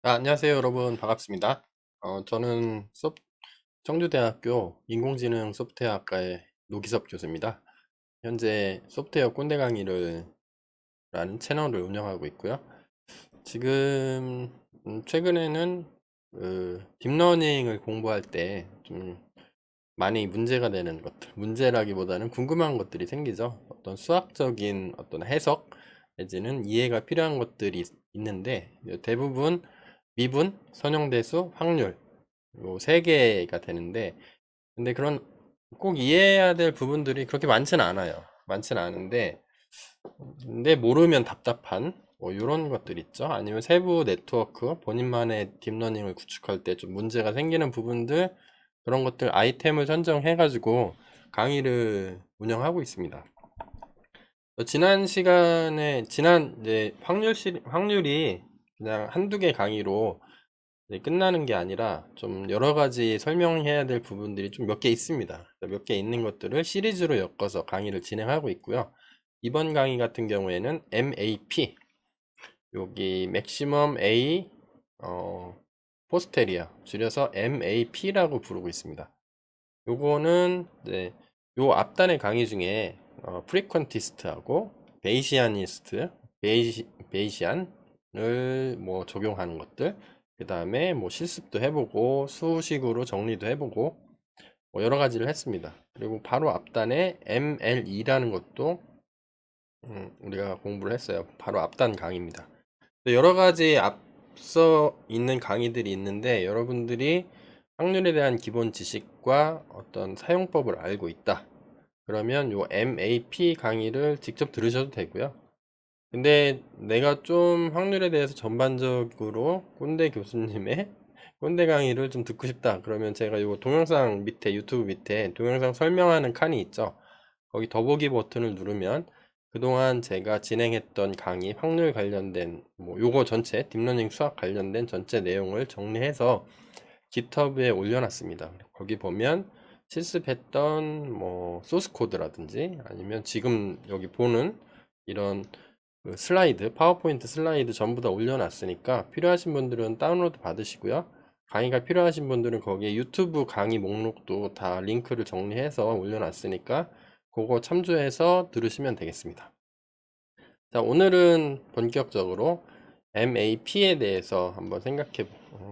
안녕하세요, 여러분. 반갑습니다. 저는 청주대학교 인공지능 소프트웨어학과의 노기섭 교수입니다. 현재 소프트웨어 꼰대 강의를 라는 채널을 운영하고 있고요. 지금 최근에는 딥러닝을 공부할 때 좀 많이 문제가 되는 것들, 문제라기보다는 궁금한 것들이 생기죠. 어떤 수학적인 어떤 해석 내지는 이해가 필요한 것들이 있는데 대부분 미분, 선형대수, 확률 요 세 개가 되는데, 근데 그런 꼭 이해해야 될 부분들이 그렇게 많지는 않아요. 많지는 않은데, 근데 모르면 답답한 뭐 이런 것들 있죠. 아니면 세부 네트워크, 본인만의 딥러닝을 구축할 때 좀 문제가 생기는 부분들, 그런 것들 아이템을 선정해 가지고 강의를 운영하고 있습니다. 지난 시간에 지난 이제 확률이 그냥 한두 개 강의로 끝나는 게 아니라 좀 여러 가지 설명해야 될 부분들이 좀 몇 개 있습니다. 몇 개 있는 것들을 시리즈로 엮어서 강의를 진행하고 있고요. 이번 강의 같은 경우에는 MAP, 여기 맥시멈 A 포스테리어 줄여서 MAP라고 부르고 있습니다. 요거는 이제 요 앞단의 강의 중에 프리퀀티스트하고 베이시아니스트, 베이시안을 뭐 적용하는 것들, 그 다음에 뭐 실습도 해보고 수식으로 정리도 해보고 뭐 여러 가지를 했습니다. 그리고 바로 앞단에 MLE라는 것도 우리가 공부를 했어요. 바로 앞단 강의입니다. 여러 가지 앞서 있는 강의들이 있는데, 여러분들이 확률에 대한 기본 지식과 어떤 사용법을 알고 있다, 그러면 요 MAP 강의를 직접 들으셔도 되고요. 근데 내가 좀 확률에 대해서 전반적으로 꼰대 교수님의 꼰대 강의를 좀 듣고 싶다, 그러면 제가 요 동영상 밑에, 유튜브 밑에 동영상 설명하는 칸이 있죠. 거기 더보기 버튼을 누르면 그동안 제가 진행했던 강의 확률 관련된 뭐 요거 전체 딥러닝 수학 관련된 전체 내용을 정리해서 깃허브에 올려놨습니다. 거기 보면 실습했던 뭐 소스 코드라든지 아니면 지금 여기 보는 이런 그 슬라이드, 파워포인트 슬라이드 전부 다 올려놨으니까 필요하신 분들은 다운로드 받으시고요. 강의가 필요하신 분들은 거기에 유튜브 강의 목록도 다 링크를 정리해서 올려놨으니까 그거 참조해서 들으시면 되겠습니다. 자, 오늘은 본격적으로 MAP에 대해서 한번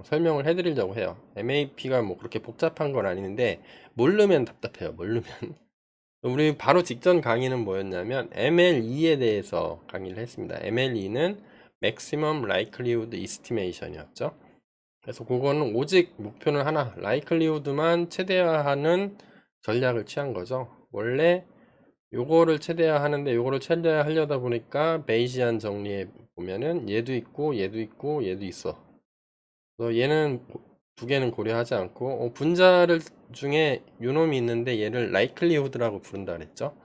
설명을 해드리려고 해요. MAP가 뭐 그렇게 복잡한 건 아닌데 모르면 답답해요. 모르면. 우리 바로 직전 강의는 뭐였냐면 MLE에 대해서 강의를 했습니다. MLE는 Maximum Likelihood Estimation이었죠. 그래서 그거는 오직 목표는 하나, likelihood만 최대화하는 전략을 취한 거죠. 원래 요거를 최대화하는데 요거를 최대화하려다 보니까 베이시안 정리에 보면은 얘도 있고 얘도 있고 얘도 있어. 그래서 얘는 두 개는 고려하지 않고 분자를 중에 요놈이 있는데 얘를 likelihood라고 부른다 그랬죠.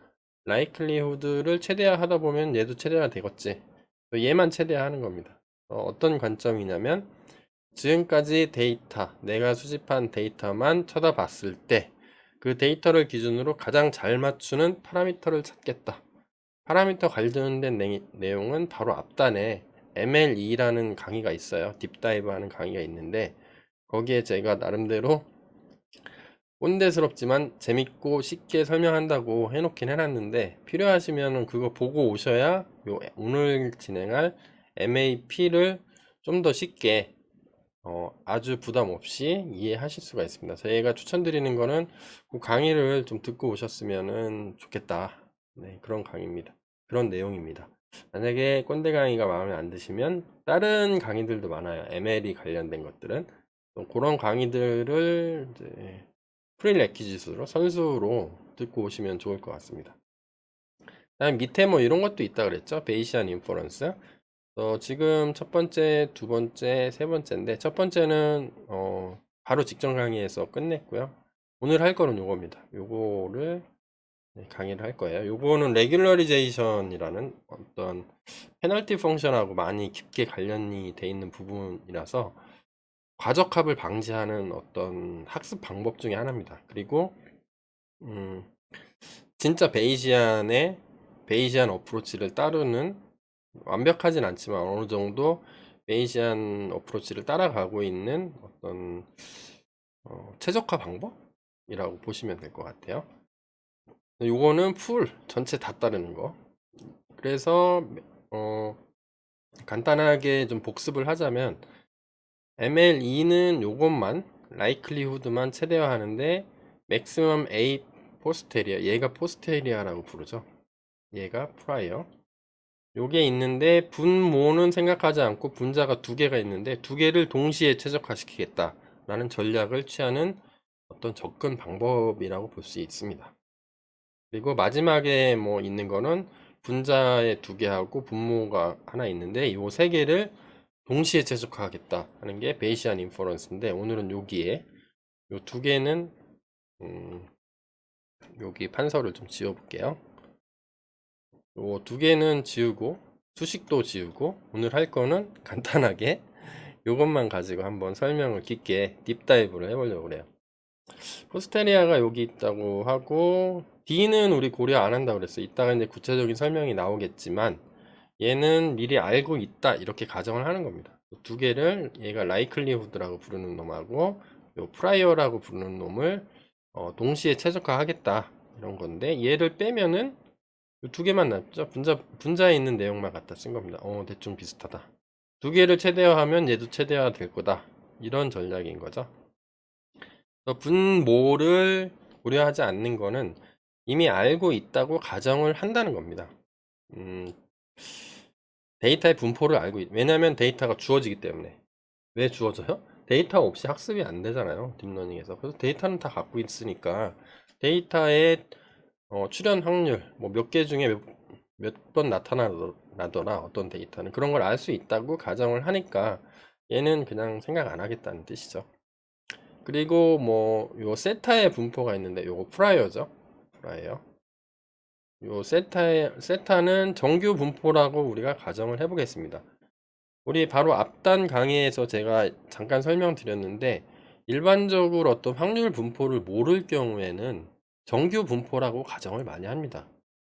likelihood를 최대화하다 보면 얘도 최대화 되겠지. 얘만 최대화하는 겁니다. 어떤 관점이냐면 지금까지 데이터, 내가 수집한 데이터만 쳐다봤을 때 그 데이터를 기준으로 가장 잘 맞추는 파라미터를 찾겠다. 파라미터 관련된 내용은 바로 앞단에 MLE라는 강의가 있어요. 딥다이브 하는 강의가 있는데 거기에 제가 나름대로 꼰대스럽지만 재밌고 쉽게 설명한다고 해놓긴 해놨는데, 필요하시면 그거 보고 오셔야 오늘 진행할 MAP를 좀 더 쉽게 아주 부담 없이 이해하실 수가 있습니다. 저희가 추천드리는 거는 그 강의를 좀 듣고 오셨으면 좋겠다. 네, 그런 강의입니다. 그런 내용입니다. 만약에 꼰대 강의가 마음에 안 드시면 다른 강의들도 많아요. MLE 관련된 것들은. 그런 강의들을 이제 프리레퀴짓으로 선수로 듣고 오시면 좋을 것 같습니다. 다음 밑에 뭐 이런 것도 있다 그랬죠. 베이시안 인퍼런스. 지금 첫 번째, 두 번째, 세 번째인데 첫 번째는 바로 직전 강의에서 끝냈고요. 오늘 할 거는 요겁니다. 요거를 강의를 할 거예요. 요거는 레귤러리제이션이라는 어떤 페널티 펑션하고 많이 깊게 관련이 돼 있는 부분이라서 과적합을 방지하는 어떤 학습 방법 중에 하나입니다. 그리고 음, 진짜 베이시안 어프로치를 따르는, 완벽하진 않지만 어느 정도 베이시안 어프로치를 따라가고 있는 어떤 최적화 방법이라고 보시면 될 것 같아요. 요거는 풀 전체 다 따르는 거. 그래서 간단하게 좀 복습을 하자면 MLE는 요것만 likelihood만 최대화하는데 maximum A posterior, 얘가 posterior라고 부르죠. 얘가 prior. 요게 있는데 분모는 생각하지 않고 분자가 두 개가 있는데 두 개를 동시에 최적화시키겠다 라는 전략을 취하는 어떤 접근 방법이라고 볼 수 있습니다. 그리고 마지막에 뭐 있는 거는 분자에 두 개하고 분모가 하나 있는데 요 세 개를 동시에 최적화하겠다 하는 게 베이시안 인퍼런스인데 오늘은 여기에 요 두 개는 여기 판서를 좀 지워 볼게요. 요 두 개는 지우고 수식도 지우고 오늘 할 거는 간단하게 요것만 가지고 한번 설명을 깊게 딥다이브를 해보려고 그래요. 포스테리아가 여기 있다고 하고 D는 우리 고려 안 한다고 그랬어요. 이따가 이제 구체적인 설명이 나오겠지만 얘는 미리 알고 있다 이렇게 가정을 하는 겁니다. 두 개를 얘가 likelihood라고 부르는 놈하고 요 prior라고 부르는 놈을 동시에 최적화하겠다 이런 건데 얘를 빼면은 두 개만 남죠. 분자에 있는 내용만 갖다 쓴 겁니다. 대충 비슷하다. 두 개를 최대화하면 얘도 최대화 될 거다. 이런 전략인 거죠. 분모를 고려하지 않는 거는 이미 알고 있다고 가정을 한다는 겁니다. 데이터의 분포를 왜냐하면 데이터가 주어지기 때문에. 왜 주어져요? 데이터 없이 학습이 안 되잖아요. 딥러닝에서. 그래서 데이터는 다 갖고 있으니까 데이터의 출현 확률 뭐 몇 개 중에 몇 번 나타나더라 어떤 데이터는 그런 걸 알 수 있다고 가정을 하니까 얘는 그냥 생각 안 하겠다는 뜻이죠. 그리고 뭐 요 세타의 분포가 있는데 요거 프라이어죠. 프라이어. 요 세타는 정규 분포라고 우리가 가정을 해 보겠습니다. 우리 바로 앞단 강의에서 제가 잠깐 설명드렸는데 일반적으로 어떤 확률 분포를 모를 경우에는 정규 분포라고 가정을 많이 합니다.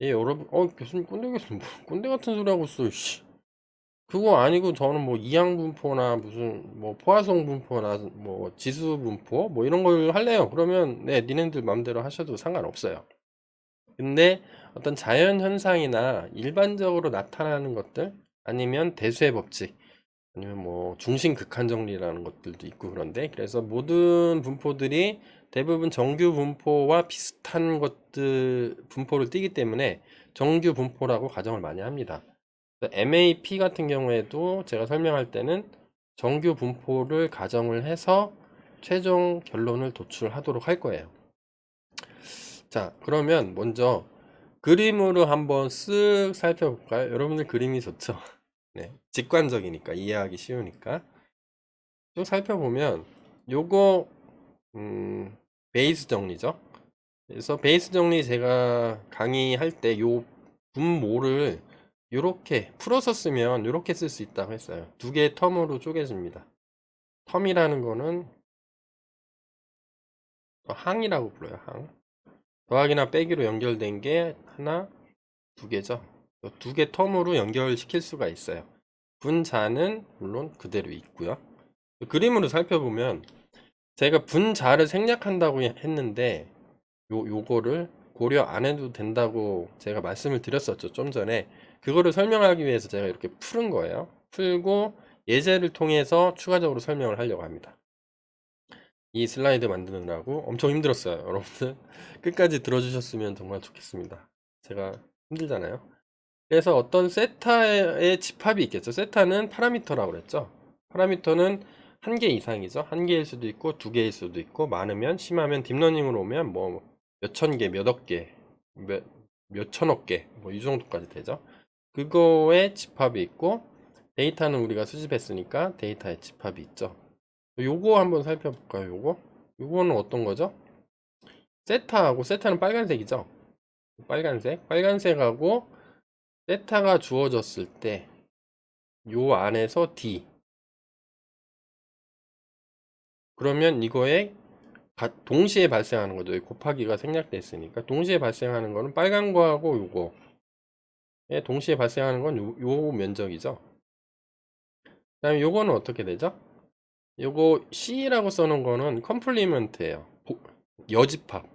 예, 여러분, 교수님 꼰대 같은 소리 하고 있어, 씨. 그거 아니고 저는 뭐 이항 분포나 무슨 뭐 포화성 분포나 뭐 지수 분포 뭐 이런 걸 할래요. 그러면 네, 니네들 마음대로 하셔도 상관없어요. 근데 어떤 자연 현상이나 일반적으로 나타나는 것들 아니면 대수의 법칙 아니면 뭐 중심 극한 정리라는 것들도 있고 그런데 그래서 모든 분포들이 대부분 정규 분포와 비슷한 것들 분포를 띠기 때문에 정규 분포라고 가정을 많이 합니다. MAP 같은 경우에도 제가 설명할 때는 정규 분포를 가정을 해서 최종 결론을 도출하도록 할 거예요. 자, 그러면 먼저 그림으로 한번 쓱 살펴볼까요? 여러분들 그림이 좋죠? 네, 직관적이니까 이해하기 쉬우니까 쭉 살펴보면 요거 베이스 정리죠. 그래서 베이스 정리 제가 강의할 때 요 분모를 요렇게 풀어서 쓰면 요렇게 쓸 수 있다고 했어요. 두 개의 텀으로 쪼개집니다. 텀이라는 거는 항이라고 불러요. 항. 더하기나 빼기로 연결된 게 하나, 두 개죠. 두 개 텀으로 연결시킬 수가 있어요. 분자는 물론 그대로 있고요. 그림으로 살펴보면 제가 분자를 생략한다고 했는데 요거를 고려 안 해도 된다고 제가 말씀을 드렸었죠. 좀 전에 그거를 설명하기 위해서 제가 이렇게 푸는 거예요. 풀고 예제를 통해서 추가적으로 설명을 하려고 합니다. 이 슬라이드 만드느라고 엄청 힘들었어요. 여러분들 끝까지 들어주셨으면 정말 좋겠습니다. 제가 힘들잖아요. 그래서 어떤 세타의 집합이 있겠죠. 세타는 파라미터라고 그랬죠. 파라미터는 한 개 이상이죠. 한 개일 수도 있고 두 개일 수도 있고 많으면 심하면 딥러닝으로 오면 뭐 몇천 개, 몇억 개, 몇천억 개, 뭐 이 정도까지 되죠. 그거의 집합이 있고 데이터는 우리가 수집했으니까 데이터의 집합이 있죠. 요거 한번 살펴볼까요? 요거는 어떤 거죠? 세타는 빨간색이죠. 빨간색하고 세타가 주어졌을 때 요 안에서 D 그러면 이거에 동시에 발생하는 거죠. 여기 곱하기가 생략돼 있으니까 동시에 발생하는 거는 빨간 거하고 요거에 동시에 발생하는 건 요 면적이죠. 그다음에 요거는 어떻게 되죠? 요거 C라고 써놓은 거는 컴플리먼트예요. 여집합.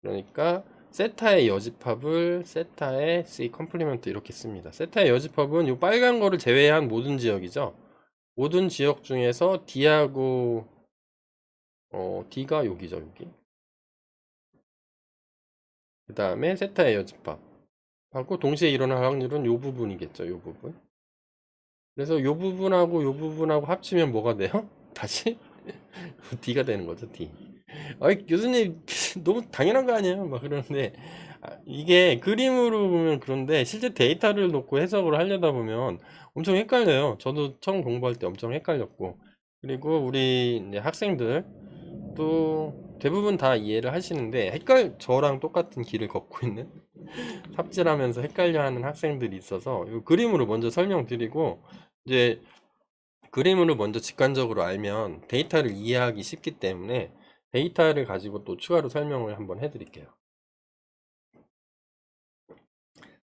그러니까 세타의 여집합을 세타의 C 컴플리먼트 이렇게 씁니다. 세타의 여집합은 요 빨간 거를 제외한 모든 지역이죠. 모든 지역 중에서 D하고 D가 여기죠, 여기. 그 다음에 세타의 여집합 하고 동시에 일어날 확률은 요 부분이겠죠, 요 부분. 그래서 요 부분하고 요 부분하고 합치면 뭐가 돼요? 다시 D가 되는 거죠, D. 아이, 교수님, 너무 당연한 거 아니에요? 막 그러는데, 이게 그림으로 보면 그런데, 실제 데이터를 놓고 해석을 하려다 보면 엄청 헷갈려요. 저도 처음 공부할 때 엄청 헷갈렸고, 그리고 우리 이제 학생들도 대부분 다 이해를 하시는데, 저랑 똑같은 길을 걷고 있는, 삽질하면서 헷갈려 하는 학생들이 있어서, 이 그림으로 먼저 설명드리고, 이제 그림으로 먼저 직관적으로 알면 데이터를 이해하기 쉽기 때문에 데이터를 가지고 또 추가로 설명을 한번 해드릴게요.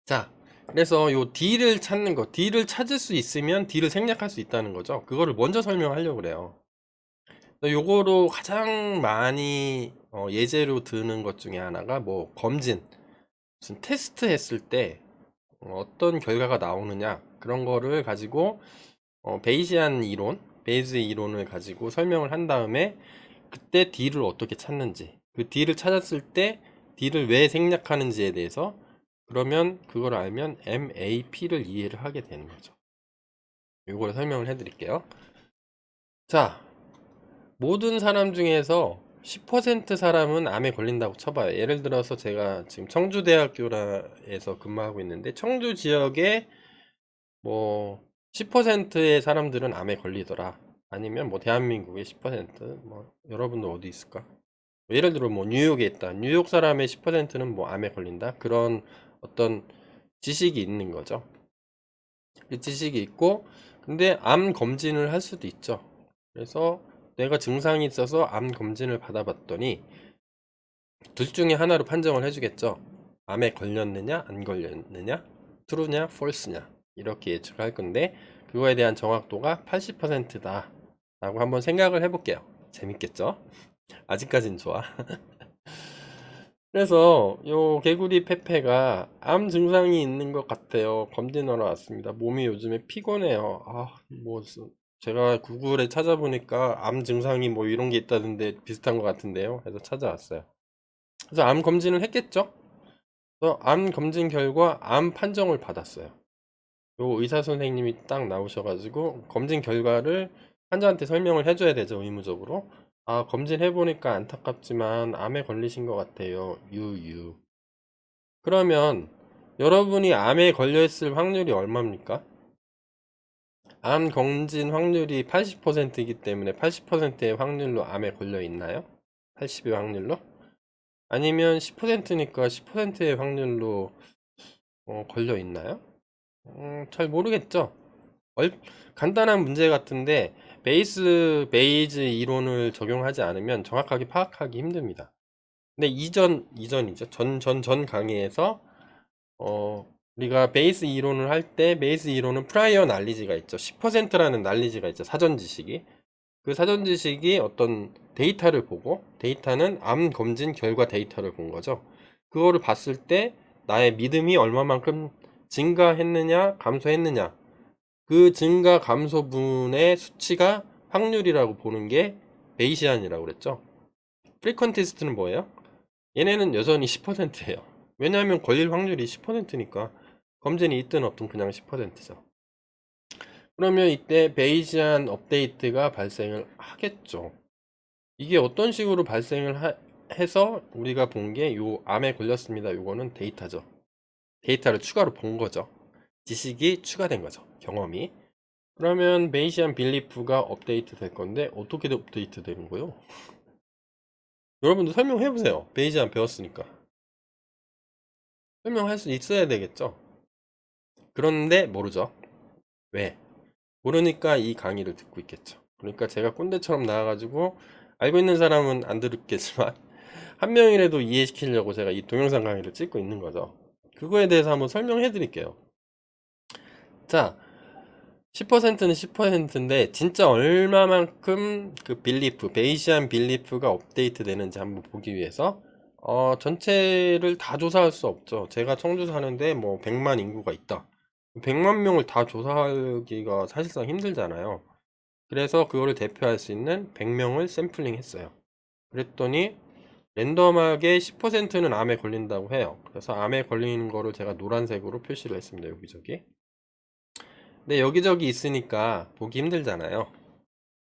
자, 그래서 요 D를 찾는 거, D를 찾을 수 있으면 D를 생략할 수 있다는 거죠. 그거를 먼저 설명하려고 그래요. 요거로 가장 많이 예제로 드는 것 중에 하나가 뭐 검진, 무슨 테스트 했을 때 어떤 결과가 나오느냐 그런 거를 가지고 베이시안 이론, 베이즈 이론을 가지고 설명을 한 다음에 그때 D를 어떻게 찾는지, 그 D를 찾았을 때 D를 왜 생략하는지에 대해서 그러면 그걸 알면 MAP를 이해를 하게 되는 거죠. 이걸 설명을 해드릴게요. 자, 모든 사람 중에서 10% 사람은 암에 걸린다고 쳐봐요. 예를 들어서 제가 지금 청주대학교에서 근무하고 있는데 청주 지역에 뭐 10%의 사람들은 암에 걸리더라. 아니면 뭐 대한민국의 10%, 뭐 여러분들 어디 있을까? 예를 들어 뭐 뉴욕에 있다. 뉴욕 사람의 10%는 뭐 암에 걸린다. 그런 어떤 지식이 있는 거죠. 그 지식이 있고 근데 암 검진을 할 수도 있죠. 그래서 내가 증상이 있어서 암 검진을 받아봤더니 둘 중에 하나로 판정을 해주겠죠. 암에 걸렸느냐 안 걸렸느냐, 트루냐 폴스냐 이렇게 예측할 건데 그거에 대한 정확도가 80%다 라고 한번 생각을 해볼게요. 재밌겠죠? 아직까진 좋아. 그래서 요 개구리 페페가 암 증상이 있는 것 같아요. 검진하러 왔습니다. 몸이 요즘에 피곤해요. 뭐 제가 구글에 찾아보니까 암 증상이 뭐 이런 게 있다던데 비슷한 것 같은데요. 그래서 찾아왔어요. 그래서 암 검진을 했겠죠? 그래서 암 검진 결과 암 판정을 받았어요. 요 의사 선생님이 딱 나오셔가지고 검진 결과를 환자한테 설명을 해줘야 되죠, 의무적으로. 검진해보니까 안타깝지만 암에 걸리신 것 같아요. 유유. 그러면 여러분이 암에 걸려있을 확률이 얼마입니까? 암 검진 확률이 80%이기 때문에 80%의 확률로 암에 걸려 있나요? 80의 확률로? 아니면 10%니까 10%의 확률로 걸려 있나요? 잘 모르겠죠? 간단한 문제 같은데 베이즈 이론을 적용하지 않으면 정확하게 파악하기 힘듭니다. 근데 이전이죠. 전 강의에서 어, 우리가 베이스 이론을 할 때 베이스 이론은 프라이어 난리지가 있죠. 10%라는 난리지가 있죠. 사전 지식이. 그 사전 지식이 어떤 데이터를 보고 데이터는 암 검진 결과 데이터를 본 거죠. 그거를 봤을 때 나의 믿음이 얼마만큼 증가했느냐, 감소했느냐. 그 증가 감소분의 수치가 확률이라고 보는 게 베이시안이라고 그랬죠. 프리퀀티스트는 뭐예요? 얘네는 여전히 10%예요. 왜냐하면 걸릴 확률이 10%니까 검진이 있든 없든 그냥 10%죠. 그러면 이때 베이시안 업데이트가 발생을 하겠죠. 이게 어떤 식으로 발생을 해서 우리가 본 게 요 암에 걸렸습니다. 요거는 데이터죠. 데이터를 추가로 본 거죠. 지식이 추가된 거죠. 경험이. 그러면 베이시안 빌리프가 업데이트 될 건데 어떻게 업데이트 되는 거요? 여러분도 설명해 보세요. 베이시안 배웠으니까. 설명할 수 있어야 되겠죠. 그런데 모르죠. 왜? 모르니까 이 강의를 듣고 있겠죠. 그러니까 제가 꼰대처럼 나와가지고 알고 있는 사람은 안 들었겠지만 한 명이라도 이해시키려고 제가 이 동영상 강의를 찍고 있는 거죠. 그거에 대해서 한번 설명해 드릴게요. 자, 10%는 10%인데 진짜 얼마만큼 그 빌리프, 베이시안 빌리프가 업데이트 되는지 한번 보기 위해서 전체를 다 조사할 수 없죠. 제가 청주 사는데 뭐 100만 인구가 있다. 100만 명을 다 조사하기가 사실상 힘들잖아요. 그래서 그거를 대표할 수 있는 100명을 샘플링 했어요. 그랬더니 랜덤하게 10%는 암에 걸린다고 해요. 그래서 암에 걸리는 거를 제가 노란색으로 표시를 했습니다. 여기저기. 근데 여기저기 있으니까 보기 힘들잖아요.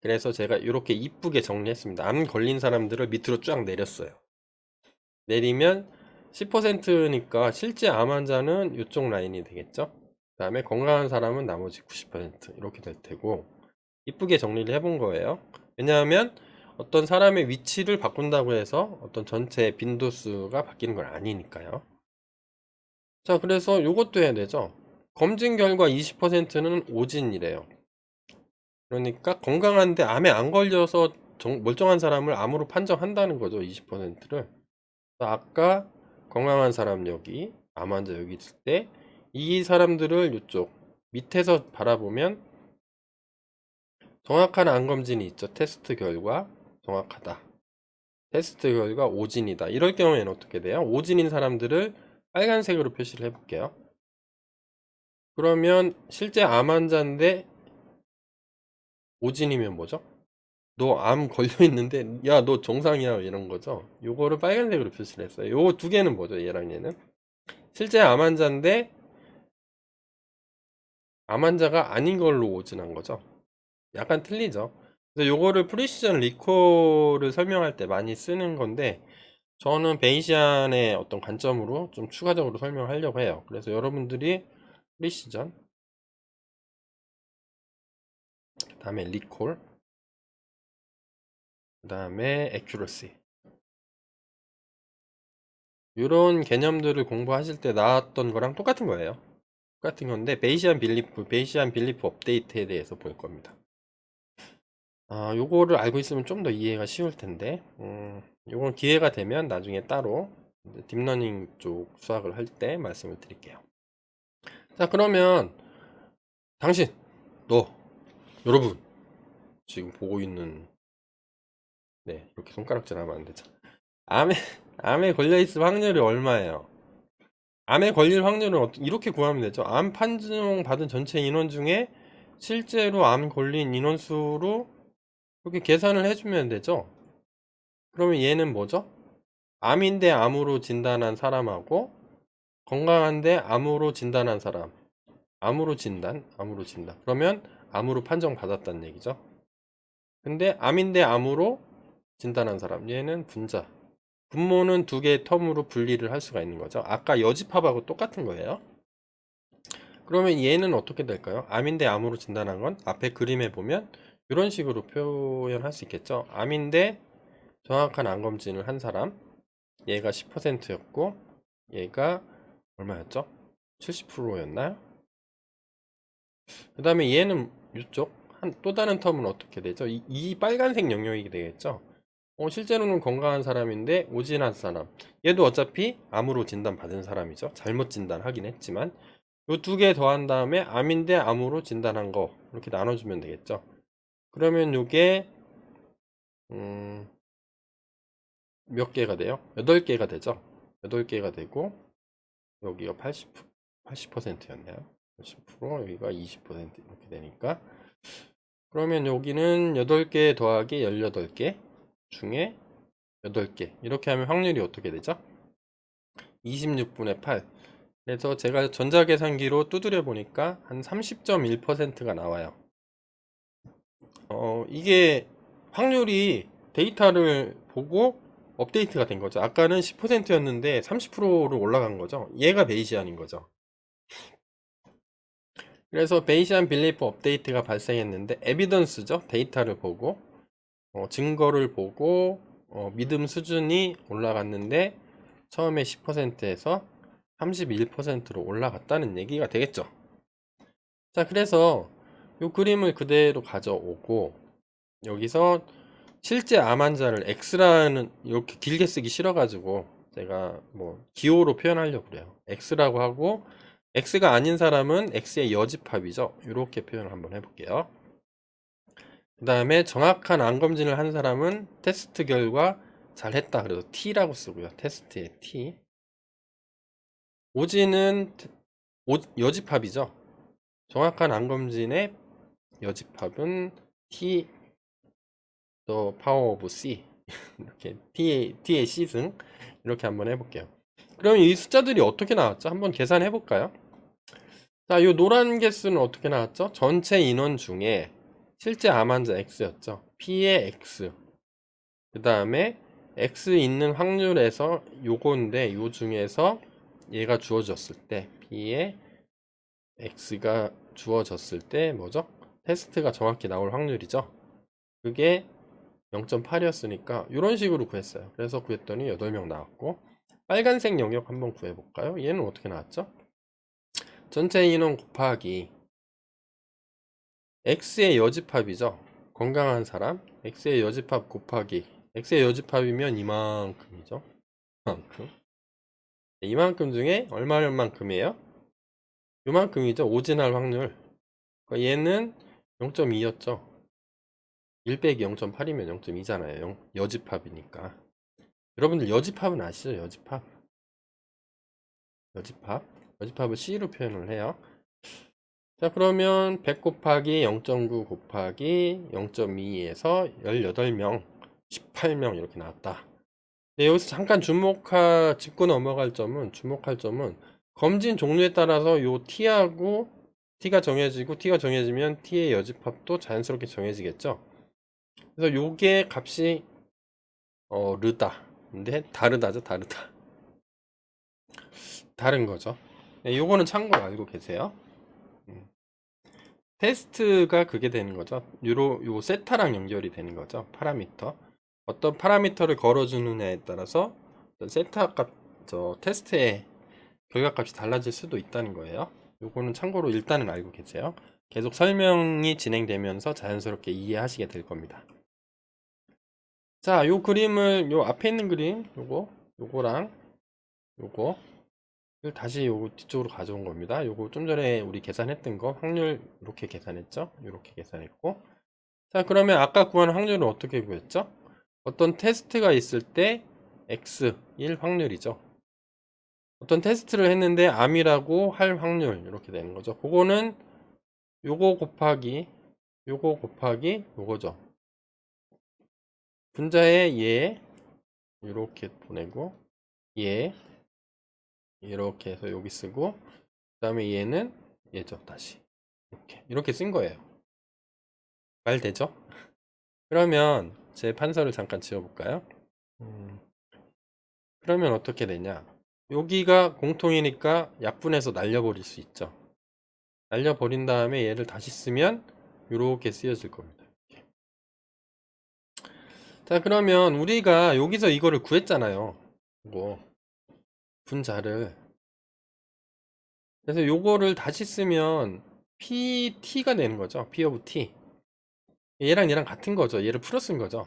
그래서 제가 이렇게 이쁘게 정리했습니다. 암 걸린 사람들을 밑으로 쫙 내렸어요. 내리면 10%니까 실제 암 환자는 이쪽 라인이 되겠죠. 그 다음에 건강한 사람은 나머지 90% 이렇게 될 테고, 이쁘게 정리를 해본 거예요. 왜냐하면 어떤 사람의 위치를 바꾼다고 해서 어떤 전체 빈도수가 바뀌는 건 아니니까요. 자, 그래서 요것도 해야 되죠. 검진 결과 20%는 오진이래요. 그러니까 건강한데 암에 안 걸려서 멀쩡한 사람을 암으로 판정한다는 거죠. 20%를. 아까 건강한 사람 여기, 암 환자 여기 있을 때 이 사람들을 이쪽 밑에서 바라보면 정확한 암 검진이 있죠. 테스트 결과 정확하다. 테스트 결과 오진이다. 이럴 경우에는 어떻게 돼요? 오진인 사람들을 빨간색으로 표시를 해볼게요. 그러면 실제 암 환자인데 오진이면 뭐죠? 너 암 걸려 있는데 야 너 정상이야 이런 거죠. 요거를 빨간색으로 표시를 했어요. 요거 두 개는 뭐죠? 얘랑 얘는 실제 암 환자인데 암 환자가 아닌 걸로 오진한 거죠. 약간 틀리죠. 그래서 요거를 프리시전 리콜을 설명할 때 많이 쓰는 건데 저는 베이시안의 어떤 관점으로 좀 추가적으로 설명하려고 해요. 그래서 여러분들이 프리시전, 그 다음에 리콜, 그 다음에 액큐러시 이런 개념들을 공부하실 때 나왔던 거랑 똑같은 거예요. 똑같은 건데 베이시안 빌리프 업데이트에 대해서 볼 겁니다. 요거를 알고 있으면 좀 더 이해가 쉬울 텐데 요건 기회가 되면 나중에 따로 딥러닝 쪽 수학을 할 때 말씀을 드릴게요. 자, 그러면 당신, 너, 여러분 지금 보고 있는, 네, 이렇게 손가락질 하면 안 되죠. 암에 암에 걸려 있을 확률이 얼마예요? 암에 걸릴 확률은 이렇게 구하면 되죠. 암 판정 받은 전체 인원 중에 실제로 암 걸린 인원수로 이렇게 계산을 해주면 되죠. 그러면 얘는 뭐죠? 암인데 암으로 진단한 사람하고 건강한데 암으로 진단한 사람. 암으로 진단. 그러면 암으로 판정받았다는 얘기죠. 근데 암인데 암으로 진단한 사람. 얘는 분자. 분모는 두 개의 텀으로 분리를 할 수가 있는 거죠. 아까 여집합하고 똑같은 거예요. 그러면 얘는 어떻게 될까요? 암인데 암으로 진단한 건 앞에 그림에 보면 이런 식으로 표현할 수 있겠죠. 암인데 정확한 암 검진을 한 사람. 얘가 10%였고 얘가 얼마였죠? 70%였나요? 그 다음에 얘는 이쪽 또 다른 텀은 어떻게 되죠? 이 빨간색 영역이 되겠죠? 실제로는 건강한 사람인데 오진한 사람. 얘도 어차피 암으로 진단받은 사람이죠. 잘못 진단하긴 했지만 이 두 개 더한 다음에 암인데 암으로 진단한 거 이렇게 나눠주면 되겠죠. 그러면 이게 몇 개가 돼요? 8개가 되죠. 8개가 되고 여기가 80%였네요. 80% 여기가 20% 이렇게 되니까 그러면 여기는 8개 더하기 18개 중에 8개 이렇게 하면 확률이 어떻게 되죠? 26분의 8. 그래서 제가 전자계산기로 두드려 보니까 한 30.1%가 나와요. 이게 확률이 데이터를 보고 업데이트가 된 거죠. 아까는 10%였는데 30%로 올라간 거죠. 얘가 베이시안인 거죠. 그래서 베이시안 빌리프 업데이트가 발생했는데 에비던스죠. 데이터를 보고 증거를 보고 믿음 수준이 올라갔는데 처음에 10%에서 31%로 올라갔다는 얘기가 되겠죠. 자, 그래서 이 그림을 그대로 가져오고 여기서 실제 암 환자를 X라는 이렇게 길게 쓰기 싫어가지고 제가 뭐 기호로 표현하려고 그래요. X라고 하고 x가 아닌 사람은 x의 여집합이죠. 이렇게 표현을 한번 해볼게요. 그 다음에 정확한 안검진을 한 사람은 테스트 결과 잘했다. 그래서 T라고 쓰고요. 테스트의 T. 오지는 여집합이죠. 정확한 안검진의 여집합은 T 더 파워 오브 C. 이렇게 T의 C승. 이렇게 한번 해볼게요. 그럼 이 숫자들이 어떻게 나왔죠? 한번 계산해 볼까요? 자, 이 노란 개수는 어떻게 나왔죠? 전체 인원 중에 실제 암 환자 X였죠. P의 X. 그 다음에 X 있는 확률에서 요건데 요 중에서 얘가 주어졌을 때 P의 X가 주어졌을 때 뭐죠? 테스트가 정확히 나올 확률이죠. 그게 0.8이었으니까 이런 식으로 구했어요. 그래서 구했더니 8명 나왔고 빨간색 영역 한번 구해볼까요? 얘는 어떻게 나왔죠? 전체 인원 곱하기 X의 여집합이죠. 건강한 사람 X의 여집합 곱하기 X의 여집합이면 이만큼이죠. 이만큼. 이만큼 중에 얼마만큼이에요? 요만큼이죠. 오진할 확률. 그러니까 얘는 0.2였죠. 1 빼기 0.8이면 0.2잖아요. 여집합이니까. 여러분들 여집합은 아시죠? 여집합. 여집합. 여집합을 C로 표현을 해요. 자, 그러면 100 곱하기 0.9 곱하기 0.2에서 18명, 18명 이렇게 나왔다. 네, 여기서 잠깐 짚고 넘어갈 점은, 주목할 점은 검진 종류에 따라서 요 T하고 T가 정해지고 T가 정해지면 T의 여집합도 자연스럽게 정해지겠죠. 그래서 요게 값이 르다. 근데 다르다죠, 다르다. 다른 거죠. 네, 요거는 참고로 알고 계세요. 테스트가 그게 되는 거죠. 요 세타랑 연결이 되는 거죠. 파라미터. 어떤 파라미터를 걸어주느냐에 따라서 어떤 세타 값, 테스트의 결과값이 달라질 수도 있다는 거예요. 요거는 참고로 일단은 알고 계세요. 계속 설명이 진행되면서 자연스럽게 이해하시게 될 겁니다. 자, 요 그림을, 요 앞에 있는 그림, 요거랑 요거 다시 요거 뒤쪽으로 가져온 겁니다. 요거 좀 전에 우리 계산했던 거 확률 이렇게 계산했죠? 이렇게 계산했고. 자, 그러면 아까 구한 확률은 어떻게 구했죠? 어떤 테스트가 있을 때 X 1 확률이죠. 어떤 테스트를 했는데 암이라고 할 확률 이렇게 되는 거죠. 그거는 요거 곱하기 요거죠. 분자에 얘 이렇게 보내고 얘 이렇게 해서 여기 쓰고 그 다음에 얘는 얘죠. 다시 이렇게 쓴 거예요. 말 되죠? 그러면 제 판서를 잠깐 지워볼까요? 음, 그러면 어떻게 되냐? 여기가 공통이니까 약분해서 날려버릴 수 있죠. 날려버린 다음에 얘를 다시 쓰면 이렇게 쓰여질 겁니다. 자, 그러면 우리가 여기서 이거를 구했잖아요. 이거 분자를. 그래서 요거를 다시 쓰면 PT가 되는 거죠. P of T. 얘랑 같은 거죠. 얘를 풀어 쓴 거죠.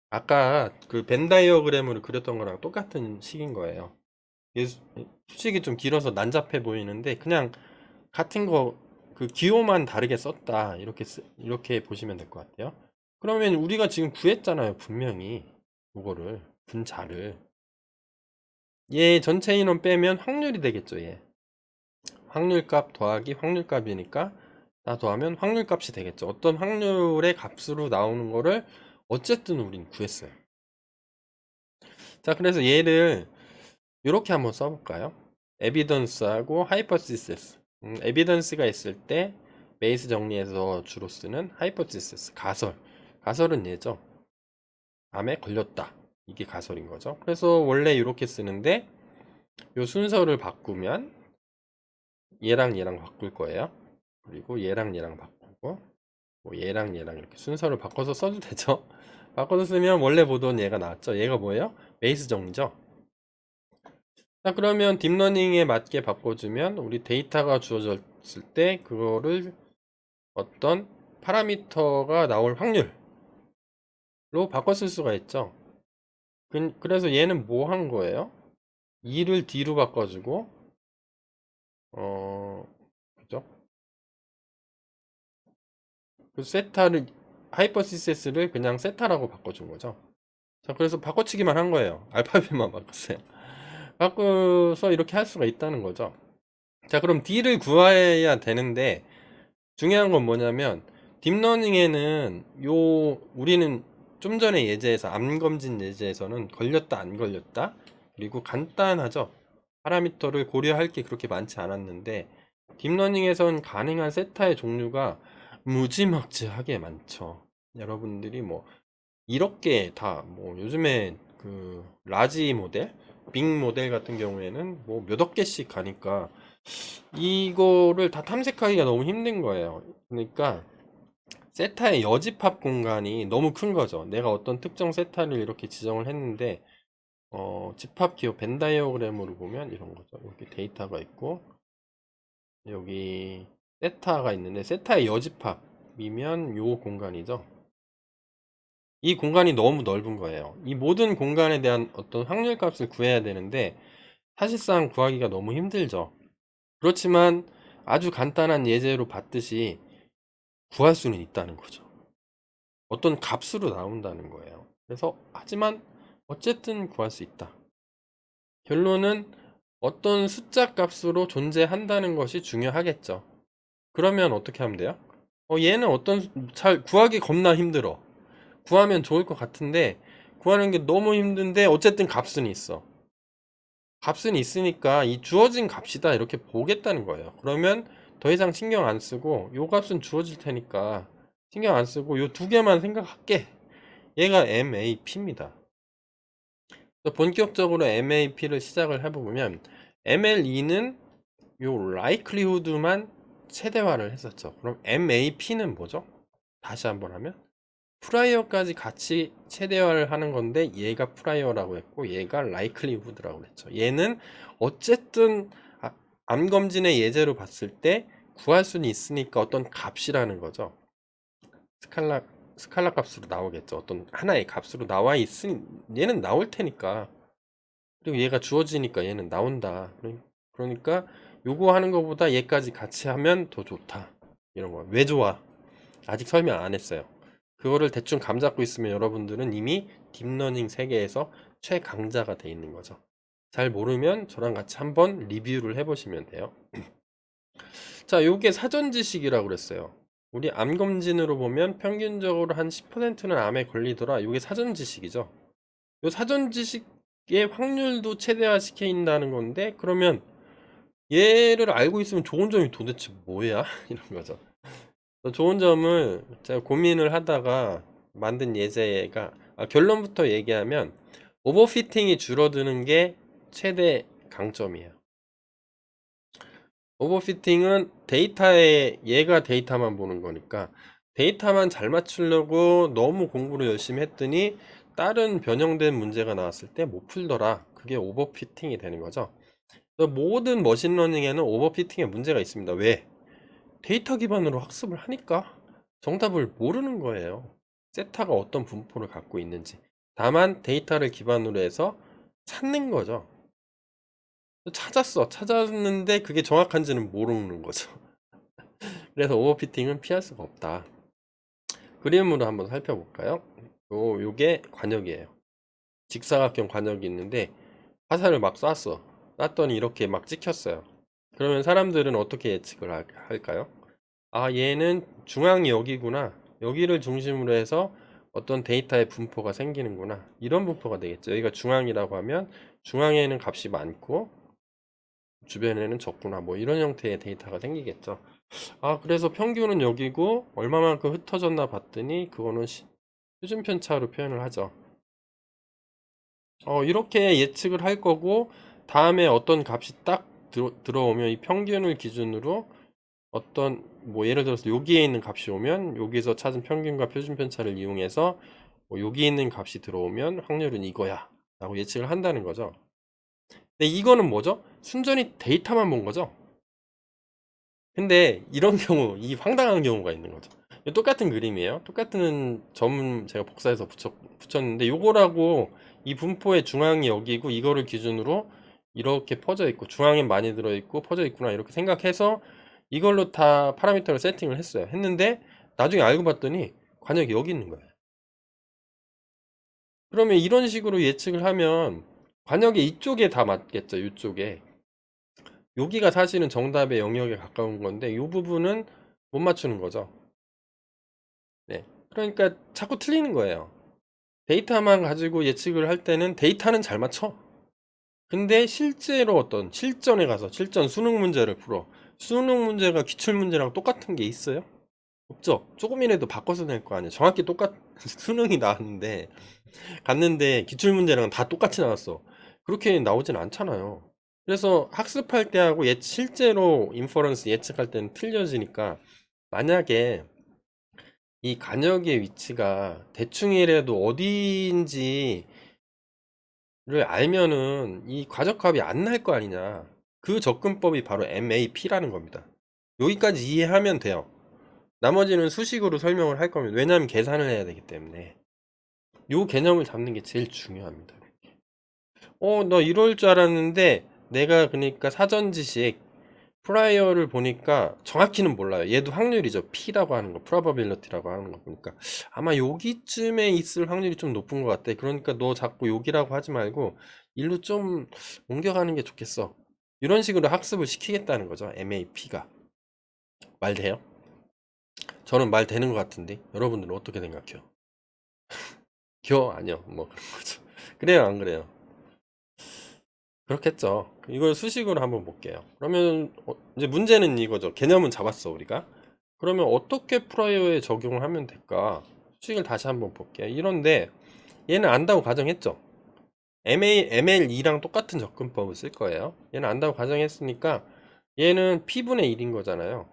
아까 그 벤 다이어그램으로 그렸던 거랑 똑같은 식인 거예요. 얘 솔직히 좀 길어서 난잡해 보이는데 그냥 같은 거 그 기호만 다르게 썼다 이렇게 보시면 될 것 같아요. 그러면 우리가 지금 구했잖아요. 분명히 이거를 분자를 얘 전체 인원 빼면 확률이 되겠죠. 얘 확률값 더하기 확률값이니까 다 더하면 확률값이 되겠죠. 어떤 확률의 값으로 나오는 거를 어쨌든 우린 구했어요. 자, 그래서 얘를 이렇게 한번 써볼까요? 에비던스하고 하이퍼시시스. 에비던스가 있을 때 베이스 정리해서 주로 쓰는 하이퍼시시스 가설. 가설은 얘죠. 암에 걸렸다. 이게 가설인 거죠. 그래서 원래 이렇게 쓰는데 요 순서를 바꾸면 얘랑 바꿀 거예요. 그리고 얘랑 바꾸고 뭐 얘랑 이렇게 순서를 바꿔서 써도 되죠. 바꿔서 쓰면 원래 보던 얘가 나왔죠. 얘가 뭐예요? 베이스 정리죠. 자, 그러면 딥러닝에 맞게 바꿔주면 우리 데이터가 주어졌을 때 그거를 어떤 파라미터가 나올 확률로 바꿔 쓸 수가 있죠. 그래서 얘는 뭐 한 거예요? 2를 D로 바꿔주고 그죠? 그 세타를 하이퍼시스를 그냥 세타라고 바꿔준 거죠. 자, 그래서 바꿔치기만 한 거예요. 알파벳만 바꿨어요. 바꿔서 이렇게 할 수가 있다는 거죠. 자, 그럼 D를 구해야 되는데 중요한 건 뭐냐면 딥러닝에는 우리는 좀 전에 예제에서 암검진 예제에서는 걸렸다 안 걸렸다 그리고 간단하죠. 파라미터를 고려할 게 그렇게 많지 않았는데 딥러닝에선 가능한 세타의 종류가 무지막지하게 많죠. 여러분들이 뭐 이렇게 다 뭐 요즘에 그 라지 모델, 빅 모델 같은 경우에는 뭐 몇억 개씩 가니까 이거를 다 탐색하기가 너무 힘든 거예요. 그러니까 세타의 여집합 공간이 너무 큰 거죠. 내가 어떤 특정 세타를 이렇게 지정을 했는데 집합 기호 벤 다이어그램으로 보면 이런 거죠. 여기 데이터가 있고 여기 세타가 있는데 세타의 여집합이면 요 공간이죠. 이 공간이 너무 넓은 거예요. 이 모든 공간에 대한 어떤 확률 값을 구해야 되는데 사실상 구하기가 너무 힘들죠. 그렇지만 아주 간단한 예제로 봤듯이 구할 수는 있다는 거죠. 어떤 값으로 나온다는 거예요. 그래서 하지만 어쨌든 구할 수 있다. 결론은 어떤 숫자 값으로 존재한다는 것이 중요하겠죠. 그러면 어떻게 하면 돼요? 얘는 잘 구하기 겁나 힘들어. 구하면 좋을 것 같은데 구하는 게 너무 힘든데 어쨌든 값은 있어. 값은 있으니까 이 주어진 값이다 이렇게 보겠다는 거예요. 그러면 더 이상 신경 안 쓰고 요 값은 주어질 테니까 신경 안 쓰고 요 두 개만 생각할게. 얘가 MAP입니다. 본격적으로 MAP를 시작을 해보면 MLE는 요 likelihood만 최대화를 했었죠. 그럼 MAP는 뭐죠? 다시 한번 하면 프라이어까지 같이 최대화를 하는 건데 얘가 프라이어라고 했고 얘가 likelihood라고 했죠. 얘는 어쨌든 암검진의 예제로 봤을 때 구할 수는 있으니까 어떤 값이라는 거죠. 스칼라 값으로 나오겠죠. 어떤 하나의 값으로 나와 있으니 얘는 나올 테니까. 그리고 얘가 주어지니까 얘는 나온다. 그러니까 요거 하는 것보다 얘까지 같이 하면 더 좋다. 이런 거. 왜 좋아? 아직 설명 안 했어요. 그거를 대충 감 잡고 있으면 여러분들은 이미 딥러닝 세계에서 최강자가 돼 있는 거죠. 잘 모르면 저랑 같이 한번 리뷰를 해보시면 돼요. 자, 요게 사전 지식이라고 그랬어요. 우리 암 검진으로 보면 평균적으로 한 10%는 암에 걸리더라. 요게 사전 지식이죠. 요 사전 지식의 확률도 최대화 시킨다는 건데 그러면 얘를 알고 있으면 좋은 점이 도대체 뭐야? 이런 거죠. 좋은 점을 제가 고민을 하다가 만든 예제가 결론부터 얘기하면 오버피팅이 줄어드는 게 최대 강점이에요. 오버피팅은 얘가 데이터만 보는 거니까 데이터만 잘 맞추려고 너무 공부를 열심히 했더니 다른 변형된 문제가 나왔을 때 못 풀더라. 그게 오버피팅이 되는 거죠. 모든 머신러닝에는 오버피팅에 문제가 있습니다. 왜? 데이터 기반으로 학습을 하니까 정답을 모르는 거예요. 세타가 어떤 분포를 갖고 있는지. 다만 데이터를 기반으로 해서 찾는 거죠. 찾았는데 그게 정확한지는 모르는 거죠. 그래서 오버피팅은 피할 수가 없다. 그림으로 한번 살펴볼까요? 요게 관역이에요. 직사각형 관역이 있는데 화살을 막 쐈더니 이렇게 막 찍혔어요. 그러면 사람들은 어떻게 예측을 할까요? 얘는 중앙이 여기구나. 여기를 중심으로 해서 어떤 데이터의 분포가 생기는구나. 이런 분포가 되겠죠. 여기가 중앙이라고 하면 중앙에는 값이 많고 주변에는 적구나. 뭐 이런 형태의 데이터가 생기겠죠. 그래서 평균은 여기고 얼마만큼 흩어졌나 봤더니 그거는 표준 편차로 표현을 하죠. 이렇게 예측을 할 거고 다음에 어떤 값이 딱 들어오면 이 평균을 기준으로 어떤 뭐 예를 들어서 여기에 있는 값이 오면 여기서 찾은 평균과 표준 편차를 이용해서 뭐 여기 있는 값이 들어오면 확률은 이거야 라고 예측을 한다는 거죠. 근데 이거는 뭐죠? 순전히 데이터만 본 거죠. 근데 이런 경우, 이 황당한 경우가 있는 거죠. 똑같은 그림이에요. 똑같은 점 제가 복사해서 붙였는데 요거라고 이 분포의 중앙이 여기고 이거를 기준으로 이렇게 퍼져 있고 중앙에 많이 들어 있고 퍼져 있구나 이렇게 생각해서 이걸로 다 파라미터를 세팅을 했어요. 했는데 나중에 알고 봤더니 관역이 여기 있는 거예요. 그러면 이런 식으로 예측을 하면 관역이 이쪽에 다 맞겠죠. 이쪽에. 여기가 사실은 정답의 영역에 가까운 건데 이 부분은 못 맞추는 거죠. 네. 그러니까 자꾸 틀리는 거예요. 데이터만 가지고 예측을 할 때는 데이터는 잘 맞춰. 근데 실제로 어떤 실전에 가서 실전 수능 문제를 풀어. 수능 문제가 기출 문제랑 똑같은 게 있어요? 없죠. 조금이라도 바꿔서 낼 거 아니에요. 정확히 똑같 수능이 나왔는데 갔는데 기출 문제랑 다 똑같이 나왔어. 그렇게 나오진 않잖아요. 그래서 학습할 때하고 실제로 인퍼런스 예측할 때는 틀려지니까 만약에 이 간역의 위치가 대충이라도 어디인지를 알면은 이 과적합이 안 날 거 아니냐. 그 접근법이 바로 MAP라는 겁니다. 여기까지 이해하면 돼요. 나머지는 수식으로 설명을 할 겁니다. 왜냐하면 계산을 해야 되기 때문에. 요 개념을 잡는 게 제일 중요합니다. 나 이럴 줄 알았는데 내가 그러니까 사전 지식 프라이어를 보니까 정확히는 몰라요. 얘도 확률이죠. P라고 하는 거, probability라고 하는 거 보니까 아마 여기쯤에 있을 확률이 좀 높은 것 같아. 그러니까 너 자꾸 여기라고 하지 말고 일로 좀 옮겨가는 게 좋겠어. 이런 식으로 학습을 시키겠다는 거죠. MAP가. 말 돼요? 저는 말 되는 것 같은데 여러분들은 어떻게 생각해요? 아니요. 뭐 그런 거죠. 그래요, 안 그래요? 그렇겠죠. 이걸 수식으로 한번 볼게요. 그러면 이제 문제는 이거죠. 개념은 잡았어 우리가. 그러면 어떻게 프라이어에 적용을 하면 될까? 수식을 다시 한번 볼게요. 이런데 얘는 안다고 가정했죠. MLE랑 똑같은 접근법을 쓸 거예요. 얘는 안다고 가정했으니까 얘는 P분의 1인 거잖아요.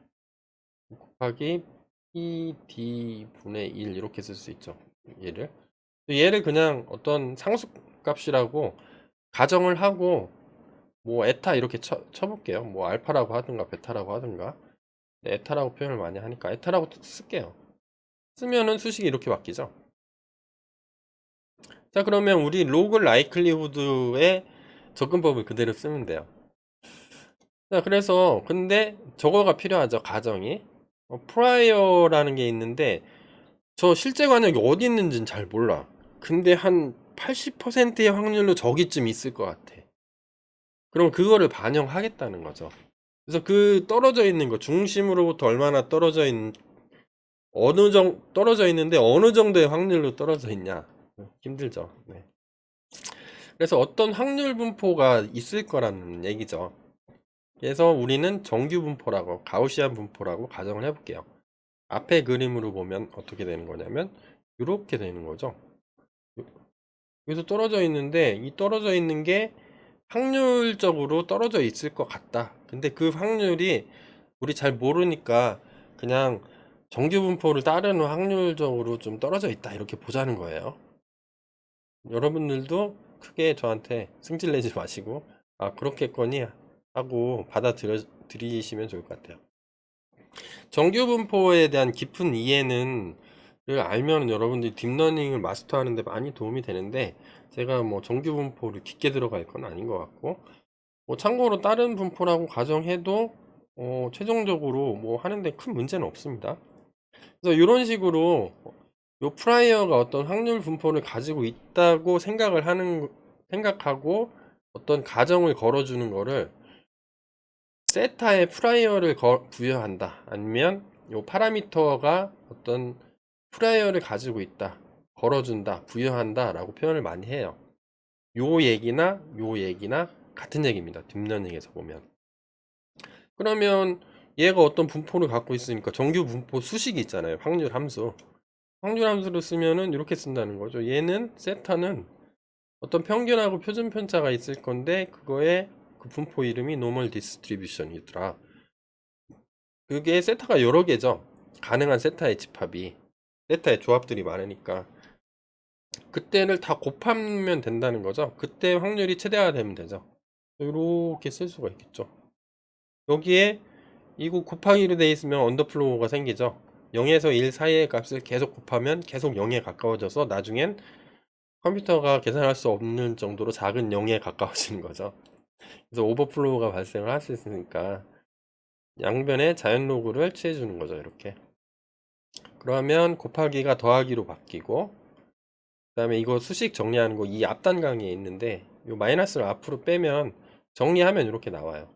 곱하기 PD분의 1 이렇게 쓸 수 있죠. 얘를 그냥 어떤 상수값이라고 가정을 하고 뭐 에타 이렇게 쳐볼게요. 뭐 알파라고 하든가 베타라고 하든가. 네, 에타라고 표현을 많이 하니까 에타라고 쓸게요. 쓰면은 수식이 이렇게 바뀌죠. 자, 그러면 우리 로그 라이클리후드의 접근법을 그대로 쓰면 돼요. 자, 그래서 근데 저거가 필요하죠. 가정이 프라이어라는 게 있는데 저 실제 관역이 어디 있는지는 잘 몰라. 근데 한 80%의 확률로 저기쯤 있을 것 같아. 그럼 그거를 반영하겠다는 거죠. 그래서 그 떨어져 있는 거 중심으로부터 얼마나 떨어져 있는데 어느 정도의 확률로 떨어져 있냐. 힘들죠. 네. 그래서 어떤 확률 분포가 있을 거라는 얘기죠. 그래서 우리는 정규 분포라고 가우시안 분포라고 가정을 해볼게요. 앞에 그림으로 보면 어떻게 되는 거냐면 이렇게 되는 거죠. 여기서 떨어져 있는데 이 떨어져 있는 게 확률적으로 떨어져 있을 것 같다. 근데 그 확률이 우리 잘 모르니까 그냥 정규 분포를 따르는 확률적으로 좀 떨어져 있다. 이렇게 보자는 거예요. 여러분들도 크게 저한테 승질 내지 마시고, 아, 그렇겠거니 하고 받아들이시면 좋을 것 같아요. 정규 분포에 대한 깊은 이해는 알면 여러분들이 딥러닝을 마스터하는 데 많이 도움이 되는데, 제가 뭐 정규 분포를 깊게 들어갈 건 아닌 것 같고, 뭐 참고로 다른 분포라고 가정해도 최종적으로 뭐 하는데 큰 문제는 없습니다. 그래서 이런 식으로 요 프라이어가 어떤 확률 분포를 가지고 있다고 생각하고 어떤 가정을 걸어주는 거를 세타에 프라이어를 부여한다. 아니면 요 파라미터가 어떤 프라이어를 가지고 있다. 걸어준다. 부여한다. 라고 표현을 많이 해요. 요 얘기나 같은 얘기입니다. 딥러닝에서 보면. 그러면 얘가 어떤 분포를 갖고 있으니까 정규 분포 수식이 있잖아요. 확률 함수. 확률 함수를 쓰면은 이렇게 쓴다는 거죠. 얘는 세타는 어떤 평균하고 표준 편차가 있을 건데 그거의 그 분포 이름이 노멀 디스트리뷰션이더라. 그게 세타가 여러 개죠. 가능한 세타의 집합이 세타의 조합들이 많으니까 그때를 다 곱하면 된다는 거죠. 그때 확률이 최대화되면 되죠. 이렇게 쓸 수가 있겠죠. 여기에 이거 곱하기로 돼 있으면 언더플로우가 생기죠. 0에서 1 사이의 값을 계속 곱하면 계속 0에 가까워져서 나중엔 컴퓨터가 계산할 수 없는 정도로 작은 0에 가까워지는 거죠. 그래서 오버플로우가 발생을 할 수 있으니까 양변에 자연 로그를 취해 주는 거죠. 이렇게. 그러면 곱하기가 더하기로 바뀌고, 그다음에 이거 수식 정리하는 거 이 앞단 강의에 있는데, 이 마이너스를 앞으로 빼면 정리하면 이렇게 나와요.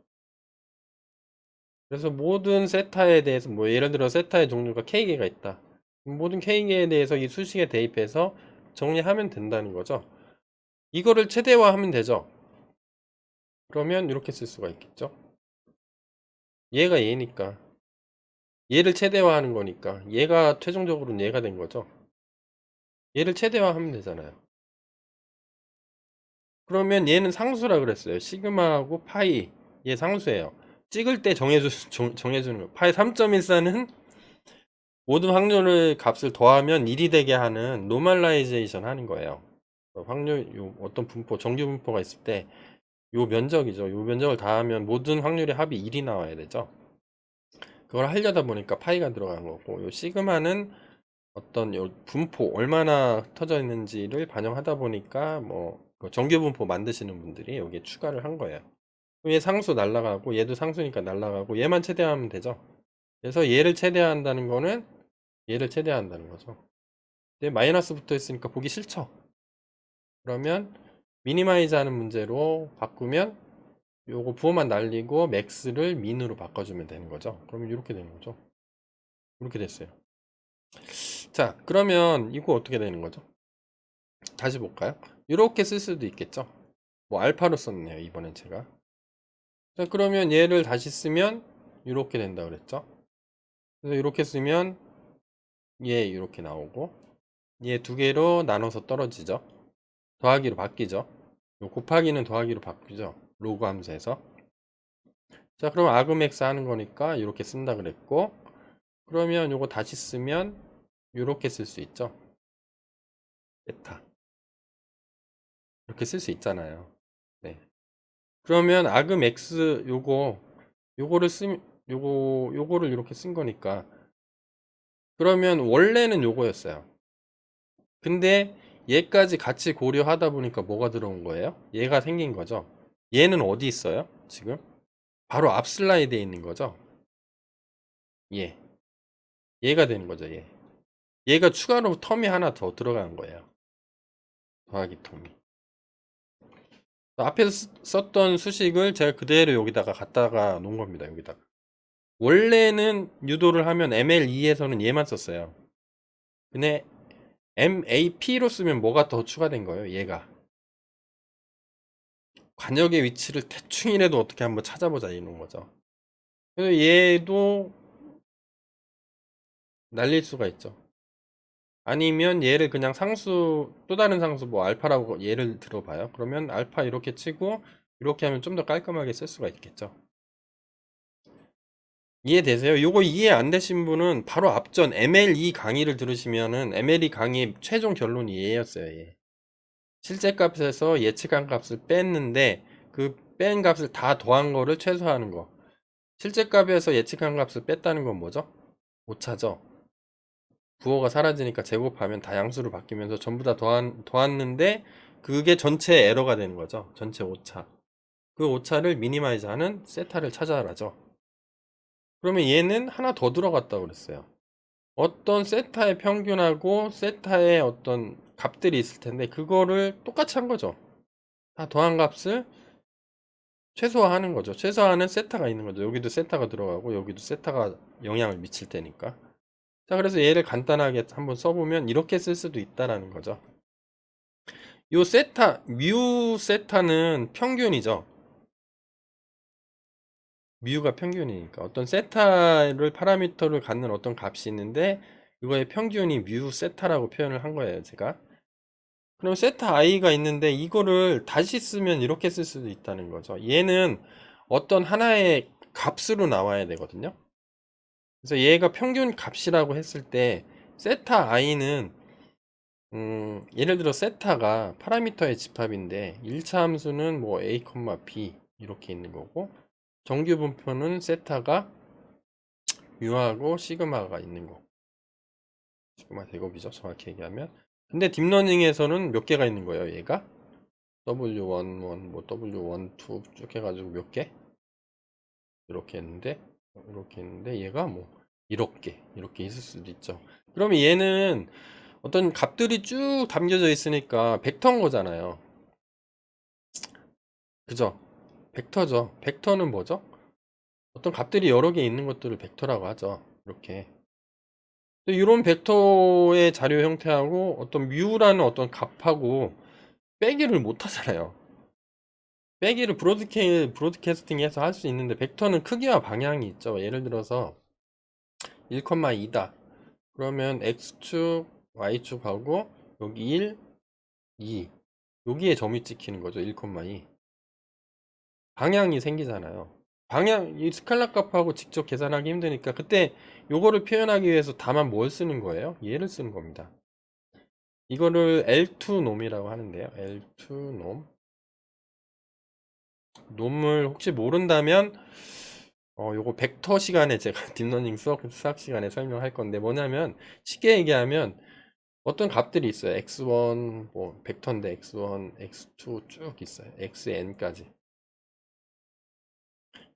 그래서 모든 세타에 대해서 뭐 예를 들어 세타의 종류가 K개가 있다. 모든 K개에 대해서 이 수식에 대입해서 정리하면 된다는 거죠. 이거를 최대화하면 되죠. 그러면 이렇게 쓸 수가 있겠죠. 얘가 얘니까 얘를 최대화하는 거니까 얘가 최종적으로는 얘가 된 거죠. 얘를 최대화하면 되잖아요. 그러면 얘는 상수라 그랬어요. 시그마하고 파이 얘 상수예요. 찍을 때 정해주는 거. 파이 3.14는 모든 확률의 값을 더하면 1이 되게 하는 노멀라이제이션 하는 거예요. 확률 어떤 분포 정규 분포가 있을 때 요 면적이죠. 요 면적을 다하면 모든 확률의 합이 1이 나와야 되죠. 그걸 하려다 보니까 파이가 들어간 거고, 요 시그마는 어떤 요 분포 얼마나 흩어져 있는지를 반영하다 보니까 뭐그 정규 분포 만드시는 분들이 여기에 추가를 한 거예요. 얘 상수 날라가고 얘도 상수니까 날라가고 얘만 최대화하면 되죠. 그래서 얘를 최대화한다는 거는 얘를 최대화한다는 거죠. 근데 마이너스 붙어 있으니까 보기 싫죠. 그러면 미니마이즈 하는 문제로 바꾸면 요거 부호만 날리고 맥스를 민으로 바꿔주면 되는 거죠. 그러면 이렇게 되는 거죠. 이렇게 됐어요. 자, 그러면 이거 어떻게 되는 거죠? 다시 볼까요? 이렇게 쓸 수도 있겠죠. 뭐 알파로 썼네요, 이번엔 제가. 자, 그러면 얘를 다시 쓰면 이렇게 된다 그랬죠. 그래서 이렇게 쓰면 얘 이렇게 나오고 얘 두 개로 나눠서 떨어지죠. 더하기로 바뀌죠. 요 곱하기는 더하기로 바뀌죠. 로그 함수에서. 자, 그럼 아그맥스 하는 거니까 이렇게 쓴다 그랬고, 그러면 요거 다시 쓰면 이렇게 쓸 수 있죠. 베타. 이렇게 쓸 수 있잖아요. 네. 그러면 아그맥스 요거를 요거를 이렇게 쓴 거니까, 그러면 원래는 요거였어요. 근데 얘까지 같이 고려하다 보니까 뭐가 들어온 거예요? 얘가 생긴 거죠. 얘는 어디 있어요? 지금? 바로 앞 슬라이드에 있는 거죠. 얘. 얘가 되는 거죠, 얘. 얘가 추가로 텀이 하나 더 들어간 거예요. 더하기 텀이. 앞에서 썼던 수식을 제가 그대로 여기다가 갖다가 놓은 겁니다. 여기다가. 원래는 유도를 하면 ML2에서는 얘만 썼어요. 근데 MAP로 쓰면 뭐가 더 추가된 거예요? 얘가. 관역의 위치를 대충이라도 어떻게 한번 찾아보자 이런 거죠. 그래서 얘도 날릴 수가 있죠. 아니면 얘를 그냥 상수, 또 다른 상수 뭐 알파라고 예를 들어봐요. 그러면 알파 이렇게 치고 이렇게 하면 좀 더 깔끔하게 쓸 수가 있겠죠. 이해되세요? 요거 이해 안 되신 분은 바로 앞전 ML2 강의를 들으시면은 ML2 강의 최종 결론이 얘였어요. 얘. 실제 값에서 예측한 값을 뺐는데 그 뺀 값을 다 더한 거를 최소화하는 거. 실제 값에서 예측한 값을 뺐다는 건 뭐죠? 오차죠. 부호가 사라지니까 제곱하면 다 양수로 바뀌면서 전부 다 더했는데 그게 전체 에러가 되는 거죠. 전체 오차. 그 오차를 미니마이즈 하는 세타를 찾아라죠. 그러면 얘는 하나 더 들어갔다고 그랬어요. 어떤 세타의 평균하고 세타의 어떤 값들이 있을 텐데 그거를 똑같이 한 거죠. 다 더한 값을 최소화하는 거죠. 최소화하는 세타가 있는 거죠. 여기도 세타가 들어가고 여기도 세타가 영향을 미칠 테니까. 자, 그래서 얘를 간단하게 한번 써보면 이렇게 쓸 수도 있다라는 거죠. 요 세타, 뮤 세타는 평균이죠. 뮤가 평균이니까 어떤 세타를 파라미터를 갖는 어떤 값이 있는데 이거의 평균이 뮤 세타라고 표현을 한 거예요, 제가. 그럼 세타 i가 있는데 이거를 다시 쓰면 이렇게 쓸 수도 있다는 거죠. 얘는 어떤 하나의 값으로 나와야 되거든요. 그래서 얘가 평균 값이라고 했을 때 세타 i는 예를 들어 세타가 파라미터의 집합인데 1차 함수는 뭐 a, b 이렇게 있는 거고 정규 분포는 세타가 뮤하고 시그마가 있는 거. 시그마 제곱이죠, 정확히 얘기하면. 근데 딥러닝에서는 몇 개가 있는 거예요, 얘가? W11, 뭐 W12 쭉 해가지고 몇 개? 이렇게 했는데 얘가 뭐 이렇게 있을 수도 있죠. 그러면 얘는 어떤 값들이 쭉 담겨져 있으니까 벡터인 거잖아요. 그죠? 벡터죠. 벡터는 뭐죠? 어떤 값들이 여러 개 있는 것들을 벡터라고 하죠. 이렇게. 이런 벡터의 자료 형태하고 어떤 뮤라는 어떤 값하고 빼기를 못 하잖아요. 빼기를 브로드캐스팅해서 할 수 있는데 벡터는 크기와 방향이 있죠. 예를 들어서 1,2다. 그러면 x축, y축하고 여기 1, 2 여기에 점이 찍히는 거죠. 1,2 방향이 생기잖아요. 방향 이 스칼라 값하고 직접 계산하기 힘드니까 그때 요거를 표현하기 위해서 다만 뭘 쓰는 거예요? 얘를 쓰는 겁니다. 이거를 L2 놈이라고 하는데요. L2 놈. 놈을 혹시 모른다면 요거 벡터 시간에 제가 딥러닝 수학 시간에 설명할 건데 뭐냐면 쉽게 얘기하면 어떤 값들이 있어요. x1 뭐 벡터인데 x1, x2 쭉 있어요. xn까지.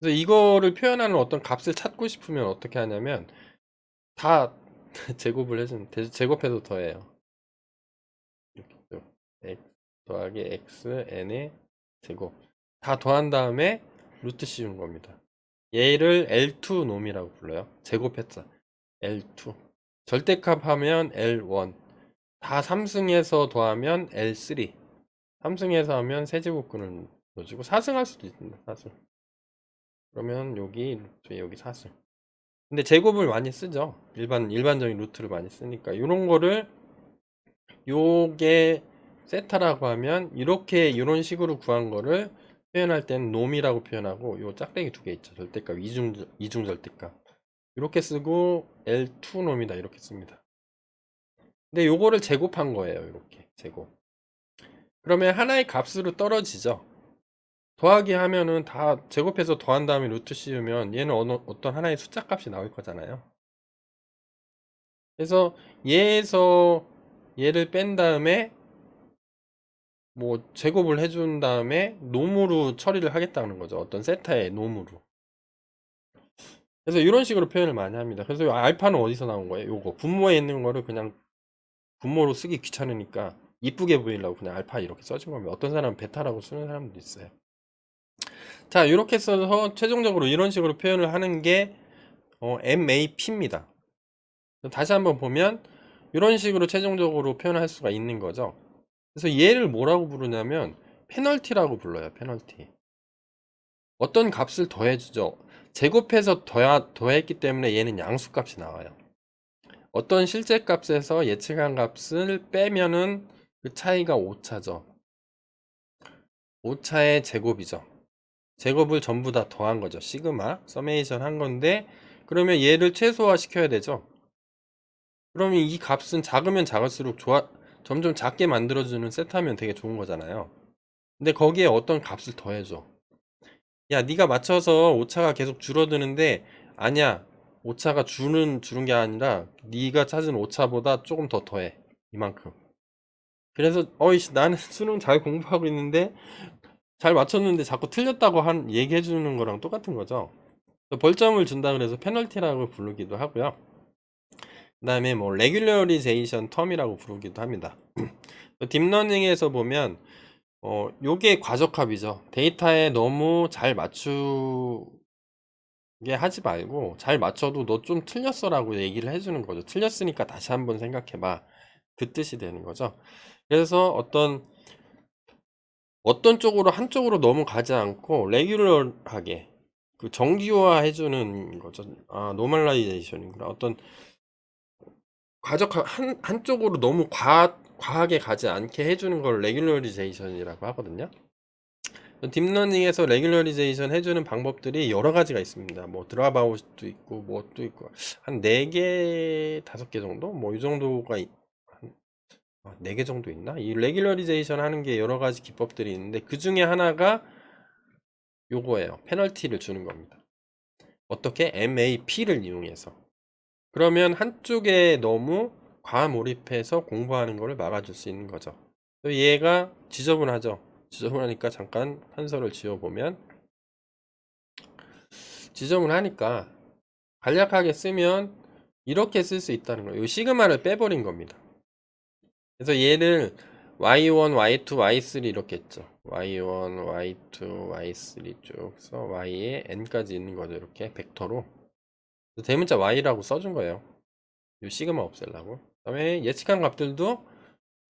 그래서 이거를 표현하는 어떤 값을 찾고 싶으면 어떻게 하냐면 다 제곱을 해주면 제곱해서 더해요. 이렇게 쭉 x 더하기 xn의 제곱 다 더한 다음에 루트 씌운 겁니다. 얘를 L2 놈이라고 불러요. 제곱했자 L2 절대값 하면 L1 다 3승해서 더하면 L3 3승해서 하면 세제곱근을 넣어주고 4승할 수도 있습니다. 4승 그러면 여기 루트에 여기 4승 근데 제곱을 많이 쓰죠. 일반적인 루트를 많이 쓰니까 이런 거를 요게 세타라고 하면 이렇게 이런 식으로 구한 거를 표현할 때는 놈이라고 표현하고 요 짝대기 두 개 있죠. 절대값 이중 절대값 이렇게 쓰고 L2 놈이다 이렇게 씁니다. 근데 요거를 제곱한 거예요. 이렇게 제곱 그러면 하나의 값으로 떨어지죠. 더하기 하면은 다 제곱해서 더한 다음에 루트 씌우면 얘는 어떤 하나의 숫자 값이 나올 거잖아요. 그래서 얘에서 얘를 뺀 다음에 뭐 제곱을 해준 다음에 놈으로 처리를 하겠다는 거죠. 어떤 세타의 놈으로. 그래서 이런 식으로 표현을 많이 합니다. 그래서 이 알파는 어디서 나온 거예요? 요거 분모에 있는 거를 그냥 분모로 쓰기 귀찮으니까 이쁘게 보이려고 그냥 알파 이렇게 써준 겁니다. 어떤 사람은 베타라고 쓰는 사람도 있어요. 자, 이렇게 써서 최종적으로 이런 식으로 표현을 하는 게 MAP입니다. 다시 한번 보면 이런 식으로 최종적으로 표현할 수가 있는 거죠. 그래서 얘를 뭐라고 부르냐면 페널티라고 불러요. 페널티. 어떤 값을 더해주죠. 제곱해서 더했기 때문에 얘는 양수값이 나와요. 어떤 실제 값에서 예측한 값을 빼면은 그 차이가 오차죠. 오차의 제곱이죠. 제곱을 전부 다 더한 거죠. 시그마 서메이션 한 건데 그러면 얘를 최소화 시켜야 되죠. 그러면 이 값은 작으면 작을수록 점점 작게 만들어주는 세트하면 되게 좋은 거잖아요. 근데 거기에 어떤 값을 더해줘. 야, 네가 맞춰서 오차가 계속 줄어드는데 아니야. 오차가 주는 게 아니라 네가 찾은 오차보다 조금 더 더해. 이만큼. 그래서 어이씨 나는 수능 잘 공부하고 있는데 잘 맞췄는데 자꾸 틀렸다고 얘기해 주는 거랑 똑같은 거죠. 벌점을 준다 그래서 페널티라고 부르기도 하고요. 그 다음에 뭐 레귤러리제이션 텀이라고 부르기도 합니다. 딥러닝에서 보면 요게 과적합이죠. 데이터에 너무 잘 맞추게 하지 말고 잘 맞춰도 너 좀 틀렸어 라고 얘기를 해주는 거죠. 틀렸으니까 다시 한번 생각해봐. 그 뜻이 되는 거죠. 그래서 어떤 쪽으로 한쪽으로 너무 가지 않고 레귤러하게 그 정기화 해주는 거죠. 아, 노멀라이제이션이구나. 어떤 한쪽으로 너무 과하게 가지 않게 해주는 걸 레귤러리제이션이라고 하거든요. 딥러닝에서 레귤러리제이션 해주는 방법들이 여러 가지가 있습니다. 뭐 드랍아웃도 있고 뭐도 있고 한 4개, 5개 정도? 뭐 이 정도가 4개 정도 있나? 이 레귤러리제이션 하는 게 여러 가지 기법들이 있는데 그 중에 하나가 요거예요. 페널티를 주는 겁니다. 어떻게? MAP를 이용해서. 그러면 한쪽에 너무 과몰입해서 공부하는 것을 막아줄 수 있는 거죠. 얘가 지저분하죠. 지저분하니까 잠깐 한서를 지워보면, 지저분하니까 간략하게 쓰면 이렇게 쓸 수 있다는 거예요. 이 시그마를 빼버린 겁니다. 그래서 얘를 y1, y2, y3 이렇게 했죠. y1, y2, y3 쭉 해서 y에 n까지 있는 거죠. 이렇게 벡터로. 대문자 y라고 써준 거예요. 이 시그마 없애려고. 그 다음에 예측한 값들도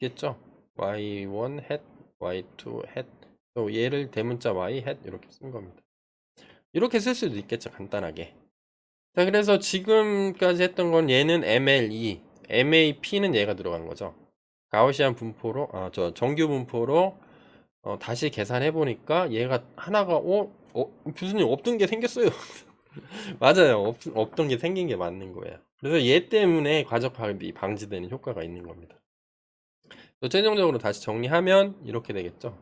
있겠죠. y1 hat, y2 hat. 또 얘를 대문자 y hat 이렇게 쓴 겁니다. 이렇게 쓸 수도 있겠죠. 간단하게. 자, 그래서 지금까지 했던 건 얘는 MLE, MAP는 얘가 들어간 거죠. 가우시안 분포로, 정규 분포로 다시 계산해 보니까 얘가 하나가 교수님 없던 게 생겼어요. 맞아요. 없던 게 생긴 게 맞는 거예요. 그래서 얘 때문에 과적합이 방지되는 효과가 있는 겁니다. 또 최종적으로 다시 정리하면 이렇게 되겠죠.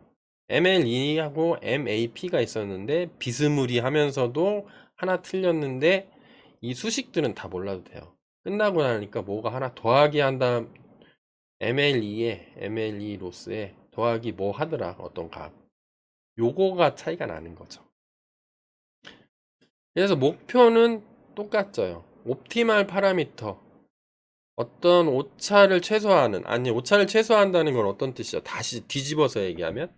MLE하고 MAP가 있었는데 비스무리하면서도 하나 틀렸는데 이 수식들은 다 몰라도 돼요. 끝나고 나니까 뭐가 하나 더하기 한 다음 MLE에 MLE 로스에 더하기 뭐 하더라 어떤 값 요거가 차이가 나는 거죠. 그래서 목표는 똑같죠. 옵티말 파라미터 어떤 오차를 최소화하는 아니 오차를 최소화한다는 건 어떤 뜻이죠? 다시 뒤집어서 얘기하면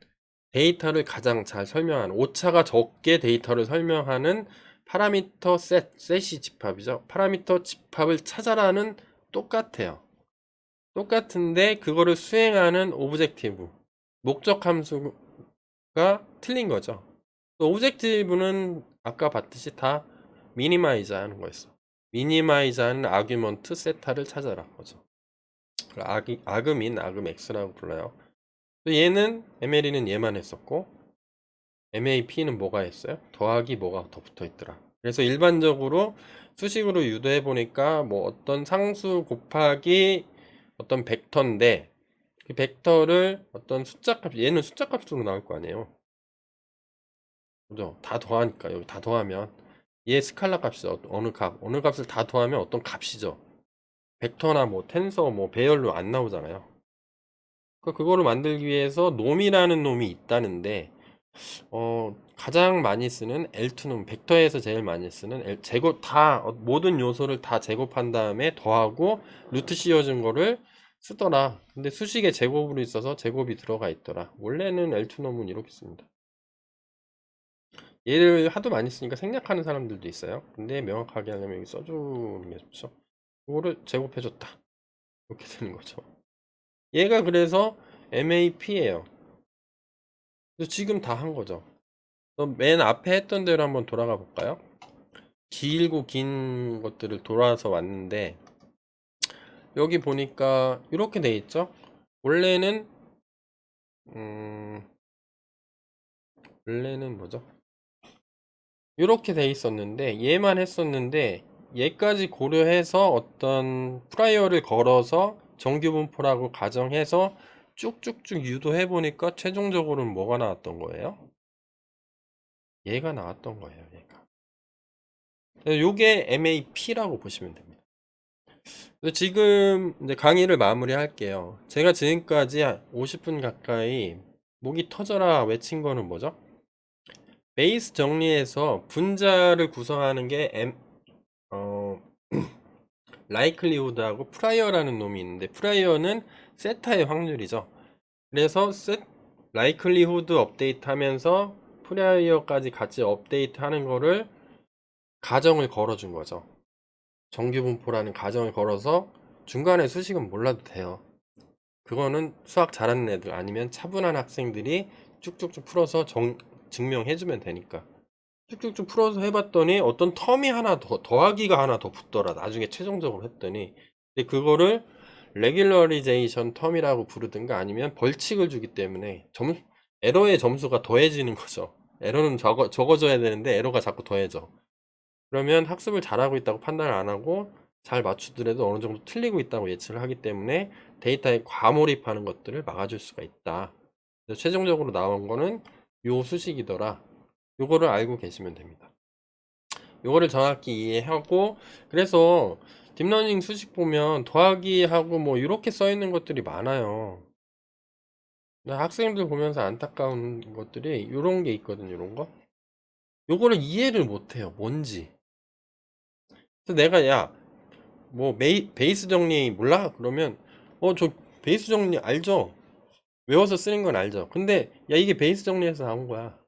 데이터를 가장 잘 설명하는 오차가 적게 데이터를 설명하는 파라미터 셋이 집합이죠. 파라미터 집합을 찾아라는 똑같아요. 똑같은데 그거를 수행하는 오브젝티브 목적 함수가 틀린 거죠. 오브젝티브는 아까 봤듯이 다 미니마이즈 하는 거였어. 미니마이즈 하는 아규먼트 세타를 찾아라 거죠. 아금인 아금X라고 불러요. 얘는 MLE는 얘만 했었고 MAP는 뭐가 했어요? 더하기 뭐가 더 붙어 있더라. 그래서 일반적으로 수식으로 유도해 보니까 뭐 어떤 상수 곱하기 어떤 벡터인데 그 벡터를 어떤 숫자 값 얘는 숫자 값으로 나올 거 아니에요. 그죠? 다 더하니까 여기 다 더하면 얘 스칼라 값이죠. 어느 값을 다 더하면 어떤 값이죠. 벡터나 뭐 텐서 뭐 배열로 안 나오잖아요. 그거를 만들기 위해서 놈이라는 놈이 있다는데 가장 많이 쓰는 L2는 벡터에서 제일 많이 쓰는 제곱 모든 요소를 다 제곱한 다음에 더하고 루트 씌워준 거를 쓰더라. 근데 수식의 제곱으로 있어서 제곱이 들어가 있더라. 원래는 L2놈은 이렇게 씁니다. 얘를 하도 많이 쓰니까 생략하는 사람들도 있어요. 근데 명확하게 하려면 여기 써주는 게 좋죠. 이거를 제곱해줬다. 이렇게 되는 거죠. 얘가 그래서 MAP예요. 그래서 지금 다 한 거죠. 맨 앞에 했던 대로 한번 돌아가 볼까요? 길고 긴 것들을 돌아서 왔는데 여기 보니까 이렇게 돼 있죠? 원래는 원래는 뭐죠? 이렇게 돼 있었는데 얘만 했었는데 얘까지 고려해서 어떤 프라이어를 걸어서 정규 분포라고 가정해서 쭉쭉쭉 유도해 보니까 최종적으로는 뭐가 나왔던 거예요? 얘가 나왔던 거예요. 얘가. 요게 MAP라고 보시면 됩니다. 지금 이제 강의를 마무리 할게요. 제가 지금까지 50분 가까이 목이 터져라 외친 거는 뭐죠? 베이스 정리해서 분자를 구성하는 게 likelihood하고 프라이어라는 놈이 있는데 프라이어는 세타의 확률이죠. 그래서 likelihood 업데이트 하면서 프라이어까지 같이 업데이트 하는 거를 가정을 걸어준 거죠. 정규분포라는 가정을 걸어서 중간에 수식은 몰라도 돼요. 그거는 수학 잘하는 애들 아니면 차분한 학생들이 쭉쭉쭉 풀어서 증명해주면 되니까 쭉쭉쭉 풀어서 해봤더니 어떤 텀이 하나 더하기가 하나 더 붙더라. 나중에 최종적으로 했더니 근데 그거를 레귤러리제이션 텀이라고 부르든가 아니면 벌칙을 주기 때문에 에러의 점수가 더해지는 거죠. 에러는 적어져야 되는데 에러가 자꾸 더해져. 그러면 학습을 잘하고 있다고 판단을 안 하고 잘 맞추더라도 어느 정도 틀리고 있다고 예측을 하기 때문에 데이터에 과몰입하는 것들을 막아줄 수가 있다. 그래서 최종적으로 나온 거는 요 수식이더라. 요거를 알고 계시면 됩니다. 요거를 정확히 이해하고 그래서 딥러닝 수식 보면 더하기 하고 뭐 이렇게 써 있는 것들이 많아요. 학생들 보면서 안타까운 것들이 이런 게 있거든요. 이런 거. 요거를 이해를 못해요. 뭔지. 그래서 내가 야, 뭐 베이스 정리 몰라? 그러면 저 베이스 정리 알죠? 외워서 쓰는 건 알죠. 근데 야 이게 베이스 정리해서 나온 거야.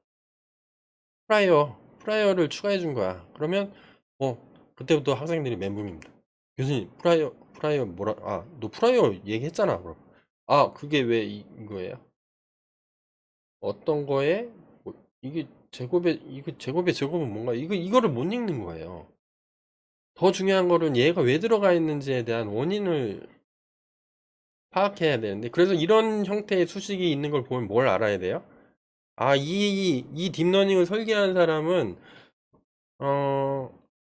프라이어를 추가해 준 거야. 그러면 어 그때부터 학생들이 멘붕입니다. 교수님 프라이어 뭐라 너 프라이어 얘기했잖아. 그럼 그게 왜 이거예요? 어떤 거에 이게 제곱의 제곱은 뭔가 이거를 못 읽는 거예요. 더 중요한 거는 얘가 왜 들어가 있는지에 대한 원인을 파악해야 되는데, 그래서 이런 형태의 수식이 있는 걸 보면 뭘 알아야 돼요? 이 딥러닝을 설계한 사람은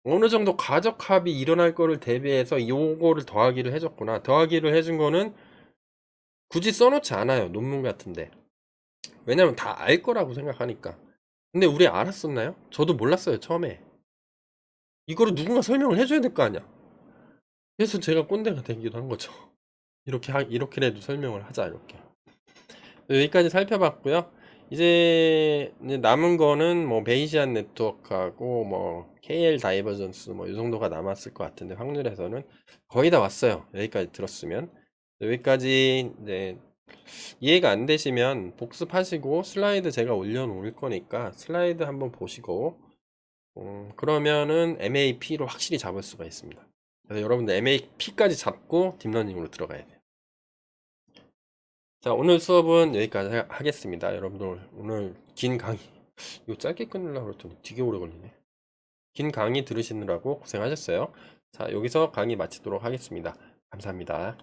어느 정도 가적합이 일어날 거를 대비해서 요거를 더하기를 해줬구나. 더하기를 해준 거는 굳이 써놓지 않아요. 논문 같은데. 왜냐면 다 알 거라고 생각하니까. 근데 우리 알았었나요? 저도 몰랐어요, 처음에. 이거를 누군가 설명을 해줘야 될 거 아니야. 그래서 제가 꼰대가 되기도 한 거죠. 이렇게라도 설명을 하자, 이렇게. 여기까지 살펴봤고요. 이제 남은 거는 뭐 베이시안 네트워크하고 뭐 KL 다이버전스 뭐 이 정도가 남았을 것 같은데, 확률에서는 거의 다 왔어요. 여기까지 들었으면. 여기까지 이제 이해가 안 되시면 복습하시고 슬라이드 제가 올려놓을 거니까 슬라이드 한번 보시고 그러면은 MAP로 확실히 잡을 수가 있습니다. 그래서 여러분들 MAP까지 잡고 딥러닝으로 들어가야 돼요. 자, 오늘 수업은 여기까지 하겠습니다. 여러분들 오늘 긴 강의 이거 짧게 끝내려고 그랬더니 되게 오래 걸리네. 긴 강의 들으시느라고 고생하셨어요. 자, 여기서 강의 마치도록 하겠습니다. 감사합니다.